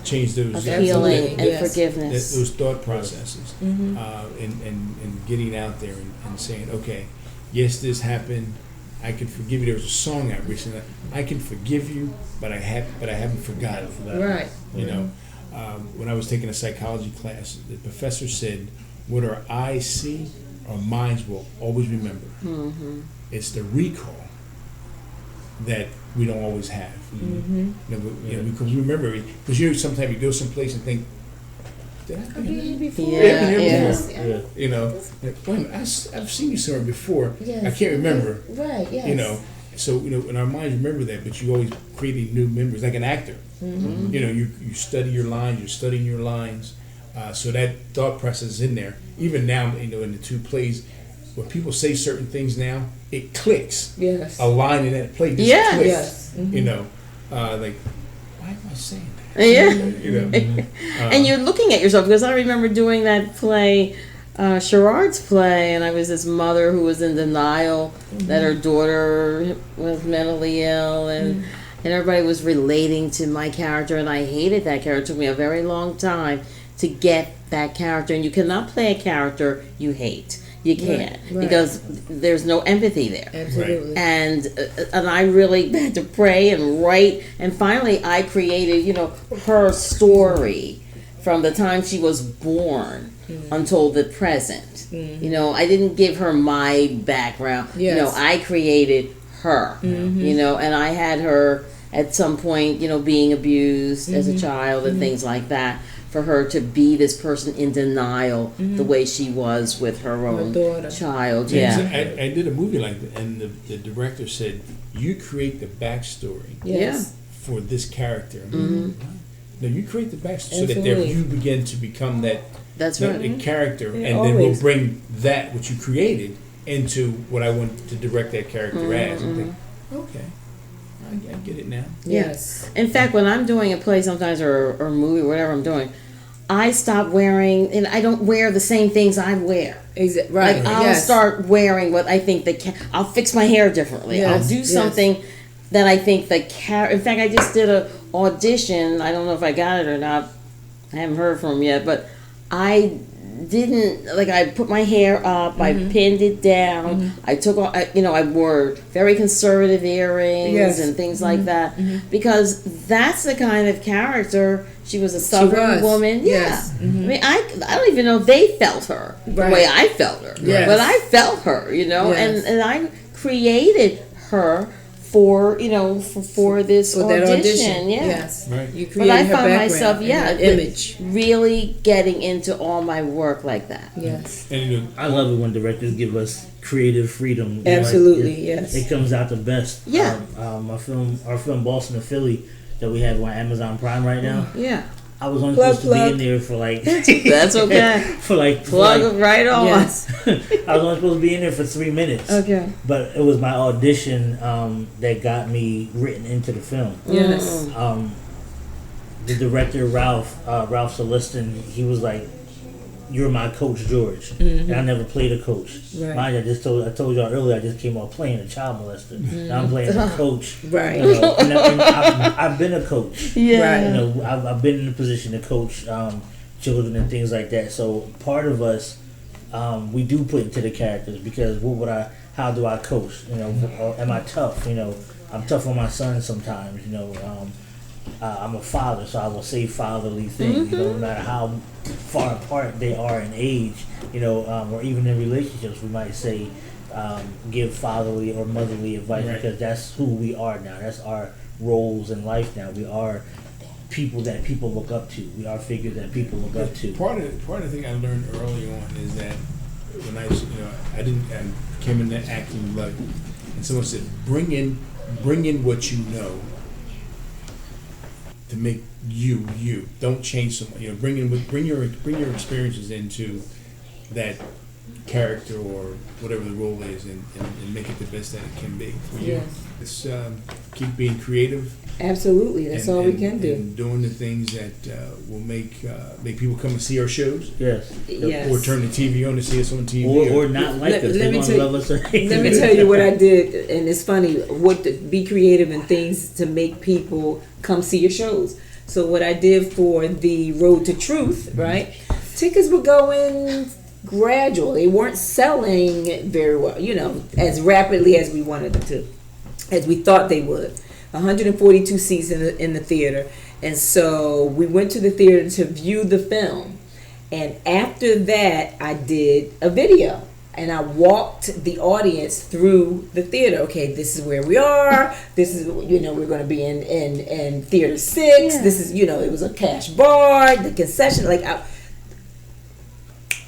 Change those of healing and forgiveness. Those thought processes, and getting out there and saying, okay, yes, this happened. I can forgive you. There was a song I recently. I can forgive you, but I haven't forgotten. Right. When I was taking a psychology class, the professor said, what our eyes see, our minds will always remember. It's the recall that we don't always have. Because we remember it. Because sometimes you go someplace and think, did I have you before? Wait a minute, I've seen you somewhere before. Yes. I can't remember. Right. Yes. So in our minds remember that, but you always creating new memories, like an actor. You study your lines. You're studying your lines. So that thought process is in there. Even now, in the two plays, when people say certain things now, it clicks. Yes. A line in that play just clicks. Yes. Like, why am I saying that? Yeah. And you're looking at yourself, because I remember doing that play, Sherrod's play, and I was this mother who was in denial that her daughter was mentally ill, and everybody was relating to my character, and I hated that character. It took me a very long time to get that character, and you cannot play a character you hate. You can't, because there's no empathy there. Absolutely. And I really had to pray and write, and finally I created, her story from the time she was born until the present. I didn't give her my background. Yes. I created her. And I had her at some point, being abused as a child and things like that, for her to be this person in denial the way she was with her own child. I did a movie like that, and the director said, you create the backstory for this character. No, you create the backstory so that you begin to become the character, and then we'll bring that, what you created, into what I want to direct that character as. And think, okay. I get it now. Yes. In fact, when I'm doing a play sometimes, or a movie, or whatever I'm doing, I stop wearing, and I don't wear the same things I wear. Right. Like, I'll start wearing what I think I'll fix my hair differently. Yes. I'll do something that I think in fact, I just did an audition. I don't know if I got it or not. I haven't heard from them yet, but I didn't, I put my hair up, I pinned it down, I took off, I wore very conservative earrings and things like that, because that's the kind of character. She was a Southern woman. Yes. I mean, I don't even know if they felt her the way I felt her, but I felt her, and I created her for this audition. Yes. Right. You but I found myself image really getting into all my work like that. Yes. And I love it when directors give us creative freedom. Absolutely. Yes. It comes out the best. Yeah. Our film Boston and Philly that we have on Amazon Prime right now. I was only Plug, supposed to be in there for like That's okay. Plug it right on. Yes. I was only supposed to be in there for 3 minutes. Okay. But it was my audition that got me written into the film. Yes. The director Ralph Celestin, he was like, "You're my coach, George," and I never played a coach. Right. Mind you, I told y'all earlier, I just came off playing a child molester. Now I'm playing a coach. Right. You know, and I've been a coach. Yeah. Right. You know, I've been in a position to coach children and things like that. So part of us, we do put into the characters because how do I coach? You know, am I tough? You know, I'm tough on my son sometimes. You know, I'm a father, so I will say fatherly things. You know, no matter how far apart they are in age, you know, or even in relationships, we might say give fatherly or motherly advice because that's who we are now. That's our roles in life now. We are people that people look up to. We are figures that people look up to. Part of the thing I learned early on is that when I came in that acting love, and someone said, bring in what you know to make you. Don't change someone. You know, bring your experiences into that character or whatever the role is, and make it the best that it can be for you. Yes. It's keep being creative. Absolutely. That's all we can do. And doing the things that will make people come and see our shows. Yes. Yes. Or turn the TV on to see us on TV. Or not like us. They're going to love us. Let me tell you what I did, and it's funny. Be creative in things to make people come see your shows. So what I did for the Road to Truth, right? Tickets were going gradual. They weren't selling very well, you know, as rapidly as we wanted them to, as we thought they would. 142 seats in the theater. And so we went to the theater to view the film. And after that, I did a video. And I walked the audience through the theater. Okay, this is where we are. This is, you know, we're going to be in theater 6. Yeah. This is, you know, it was a cash bar, the concession.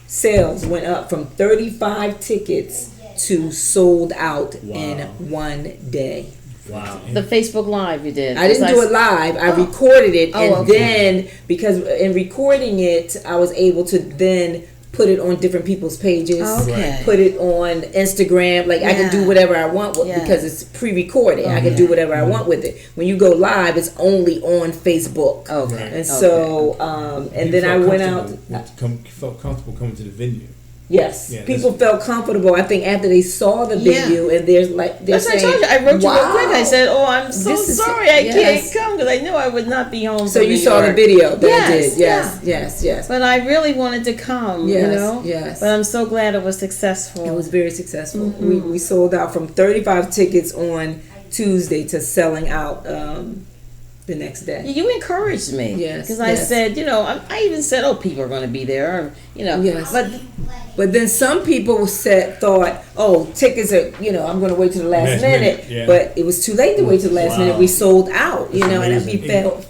Sales went up from 35 tickets to sold out in one day. Wow. The Facebook Live you did. I didn't do it live. I recorded it, and then because in recording it, I was able to then put it on different people's pages. Okay. Put it on Instagram. Like I can do whatever I want with because it's pre-recorded. I can do whatever I want with it. When you go live, it's only on Facebook. Okay. And so, and then I went out. Felt comfortable coming to the venue. Yes, Yeah, people felt comfortable. I think after they saw the video, and they're That's saying, what I told you. I wrote you real wow, quick. I said, "Oh, I'm so sorry, I can't come because I knew I would not be home." So from you New saw York. the video that I Yes, did. Yes. But I really wanted to come. Yes, you know. yes. But I'm so glad it was successful. It was very successful. We sold out from 35 tickets on Tuesday to selling out the next day. You encouraged me. Yes, Because I said, you know, I even said, "Oh, people are going to be there," or, you know. Yes. But then some people thought, oh, tickets are, you know, I'm going to wait till the last minute. Yeah. But it was too late to wait till the last minute. We sold out, you know, and we felt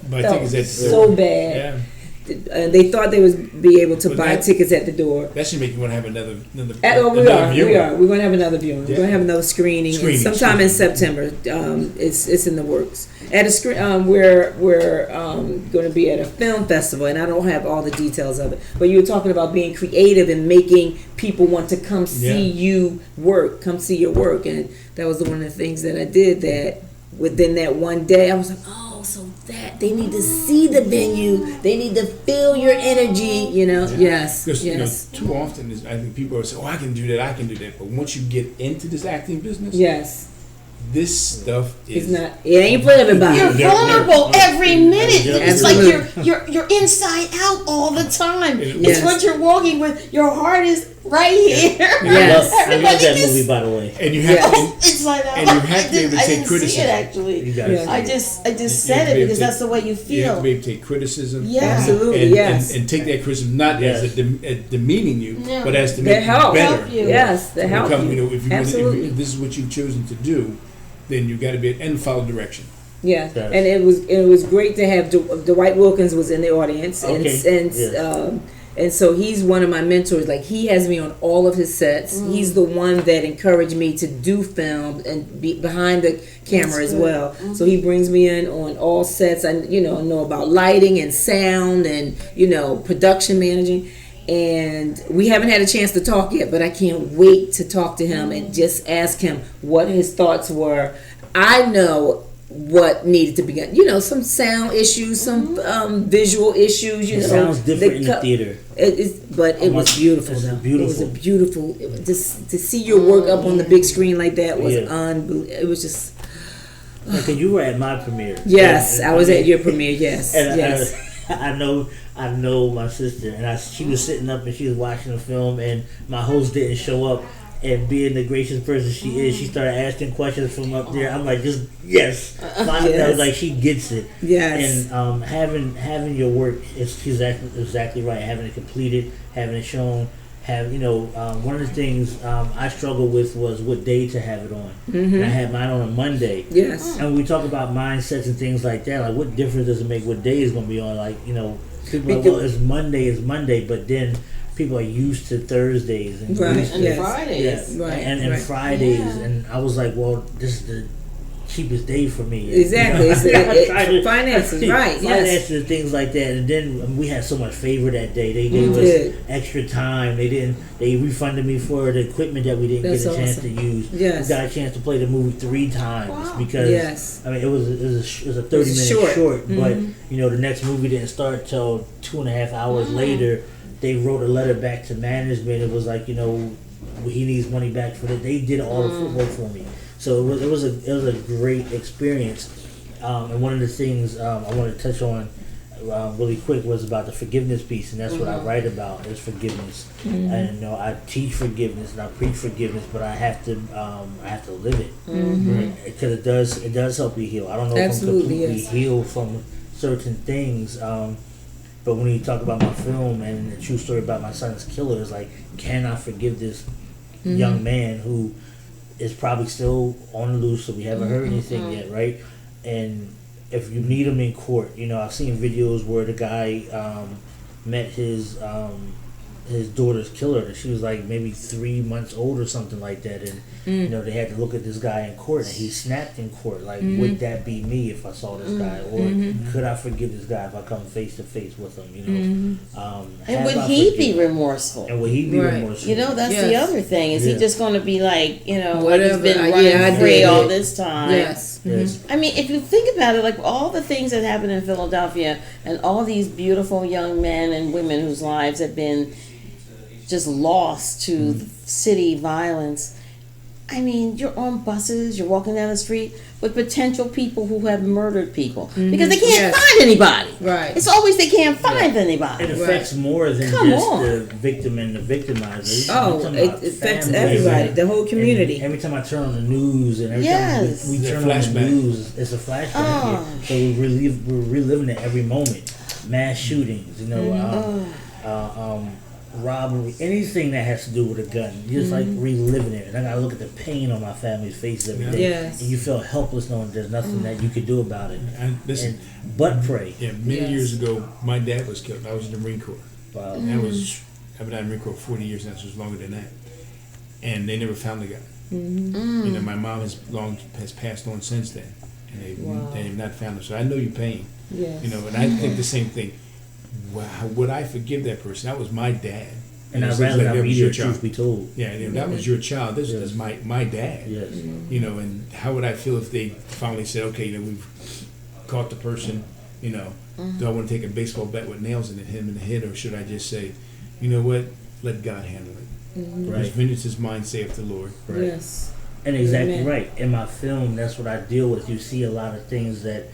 so bad. Yeah. They thought they would be able to buy tickets at the door. That should make you want to have another We are. We're going to have another viewing. We're going to have another screening sometime in September. It's in the works. At a we're going to be at a film festival, and I don't have all the details of it. But you were talking about being creative and making people want to come see you work, come see your work, and that was one of the things that I did. That within that one day, I was like, oh. So that they need to see the venue, they need to feel your energy, you know. Yes, because yes. You know, too often I think people are saying, "Oh, I can do that," but once you get into this acting business, yes, this stuff is not. It ain't for everybody. you're vulnerable every minute. It's Absolutely. like you're inside out all the time. Yes. It's what you're walking with. Your heart is right here. Yes. I love that movie, by the way. and you have to, inside out. and you have to be able to I take didn't criticism. see it actually. You gotta Yeah. see I just said it because that's the way you You have feel. to be able to take criticism. Yeah. Absolutely, And, yes. and take that criticism not as demeaning you, No. but as to That make you help. better. Help you. Yes, that help Become, you. you know, if Absolutely. this is what you've chosen to do, then you got to be and follow direction. Yeah, Yes. and it was great to have Dwight Wilkins was in the audience, Okay. and Yes. And so he's one of my mentors. Like, he has me on all of his sets. He's the one that encouraged me to do film and be behind the camera as well. So he brings me in on all sets. I know about lighting and sound and production managing. And we haven't had a chance to talk yet, but I can't wait to talk to him and just ask him what his thoughts were. I know what needed to be done. Some sound issues, some visual issues. It sounds different in the theater. But it was beautiful. Though. Beautiful. It was beautiful. Just to see your work up on the big screen like that was unbelievable. It was just. Because you were at my premiere. Yes, I was at your premiere. Yes, and yes. I know my sister, and she was sitting up and she was watching the film, and my host didn't show up. And being the gracious person she is, she started asking questions from up there. I'm like, just yes. I was like, she gets it. Yes. And having your work is exactly right. Having it completed, having it shown. One of the things I struggled with was what day to have it on. And I had mine on a Monday. Yes. And we talk about mindsets and things like that. Like, what difference does it make what day is going to be on? Like, people are like, well, it's Monday, but then people are used to Thursdays and Fridays. Right. And Fridays, and I was like, well, this is the cheapest day for me. Exactly. Finances, right? Finances and things like that. And then we had so much favor that day. They gave us extra time. They refunded me for the equipment that we didn't get a chance to use. Yes. We got a chance to play the movie 3 times because I mean it was a 30-minute short, but the next movie didn't start till 2.5 hours later. They wrote a letter back to management. It was like, he needs money back for that. They did all the footwork for me. So it was a great experience. And one of the things I want to touch on really quick was about the forgiveness piece, and that's what I write about is forgiveness. And I teach forgiveness and I preach forgiveness, but I have to live it because it does help you heal. I don't know if I'm completely healed from certain things. But when you talk about my film and the true story about my son's killer, it's like, can I forgive this young man who is probably still on the loose, so we haven't heard anything yet, right? And if you meet him in court, I've seen videos where the guy met his daughter's killer, and she was like maybe 3 months old or something like that, and they had to look at this guy in court, and he snapped in court like, would that be me if I saw this guy, or could I forgive this guy if I come face to face with him? And would he be remorseful? And would he be remorseful? That's the other thing. Is he just going to be like, whatever, like he's been running free all this time? Yes. I mean, if you think about it, like all the things that happened in Philadelphia, and all these beautiful young men and women whose lives have been just lost to the city violence. I mean, you're on buses, you're walking down the street with potential people who have murdered people because they can't find anybody. Right. It's always they can't find anybody. It affects more than the victim and the victimizer. It affects everybody, the whole community. Every time I turn on the news and every time we turn on the news, it's a flashback. So we're reliving it every moment. Mass shootings, robbery, anything that has to do with a gun, you're just like reliving it. And I gotta look at the pain on my family's faces every day. Yes. And you feel helpless knowing there's nothing that you could do about it. But pray. Yeah, many years ago, my dad was killed. I was in the Marine Corps. Wow. I've been out in the Marine Corps 40 years now, so it's longer than that. And they never found the guy. My mom has passed on since then, and they have not found him. So I know your pain. Yes. And I think the same thing. Wow, would I forgive that person? That was my dad. And I'd rather not be your truth be told. Yeah, that was your child. This is my dad. Yes. And how would I feel if they finally said, okay, we've caught the person, do I want to take a baseball bat with nails in it, hit him in the head, or should I just say, you know what, let God handle it. Right. Vengeance is mine, saith the Lord. Right. Yes. And exactly right. In my film, that's what I deal with. You see a lot of things that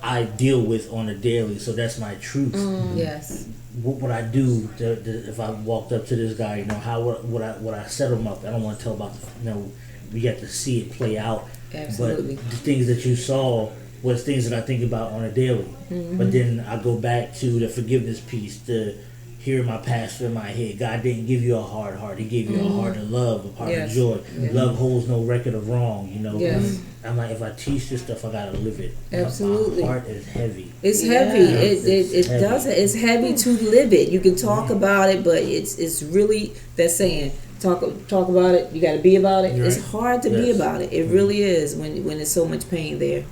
I deal with on a daily, so that's my truth. Yes. What would I do if I walked up to this guy? How would I set him up? I don't want to tell about we got to see it play out. Absolutely. But the things that you saw was things that I think about on a daily. But then I go back to the forgiveness piece, the hearing my pastor in my head, God didn't give you a hard heart. He gave you a heart of love, a heart of joy. Love holds no record of wrong, you know. I'm like, if I teach this stuff, I gotta live it. Absolutely. My heart is heavy. It's heavy. It heavy. Does. It's heavy to live it. You can talk about it, but it's really that saying. Talk about it. You got to be about it. Right. It's hard to be about it. It really is when there's so much pain there.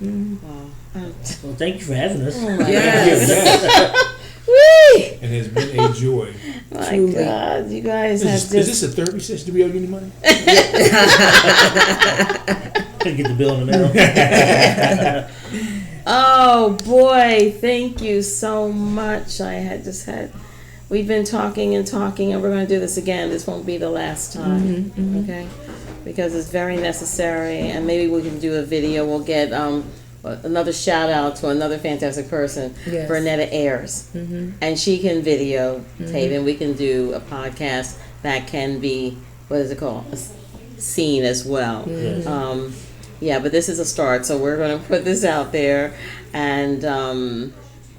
Wow. Well, thank you for having us. Oh my Whee! And it's been a joy. My Truly. God, you guys have Is this a therapy session? Do we owe you any money? Couldn't get the bill in the mail. Oh boy, thank you so much. We've been talking and talking, and we're going to do this again. This won't be the last time, okay? Because it's very necessary, and maybe we can do a video. We'll get another shout out to another fantastic person, Bernetta Ayers, and she can videotape, and we can do a podcast that can be, what is it called, seen as well. But this is a start, so we're going to put this out there, and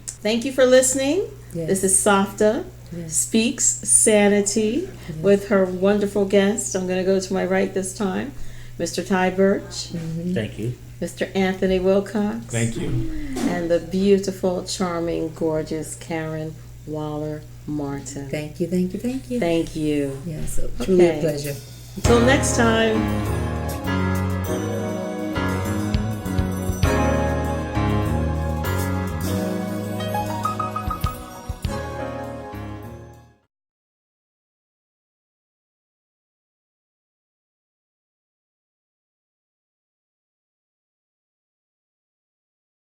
thank you for listening. This is Safta. Speaks Sanity with her wonderful guest. I'm going to go to my right this time, Mr. Tai Birch. Thank you. Mr. Anthony Wilcox. Thank you. And the beautiful, charming, gorgeous Karen Waller Martin. Thank you. Thank you. Yes, truly a pleasure. Until next time.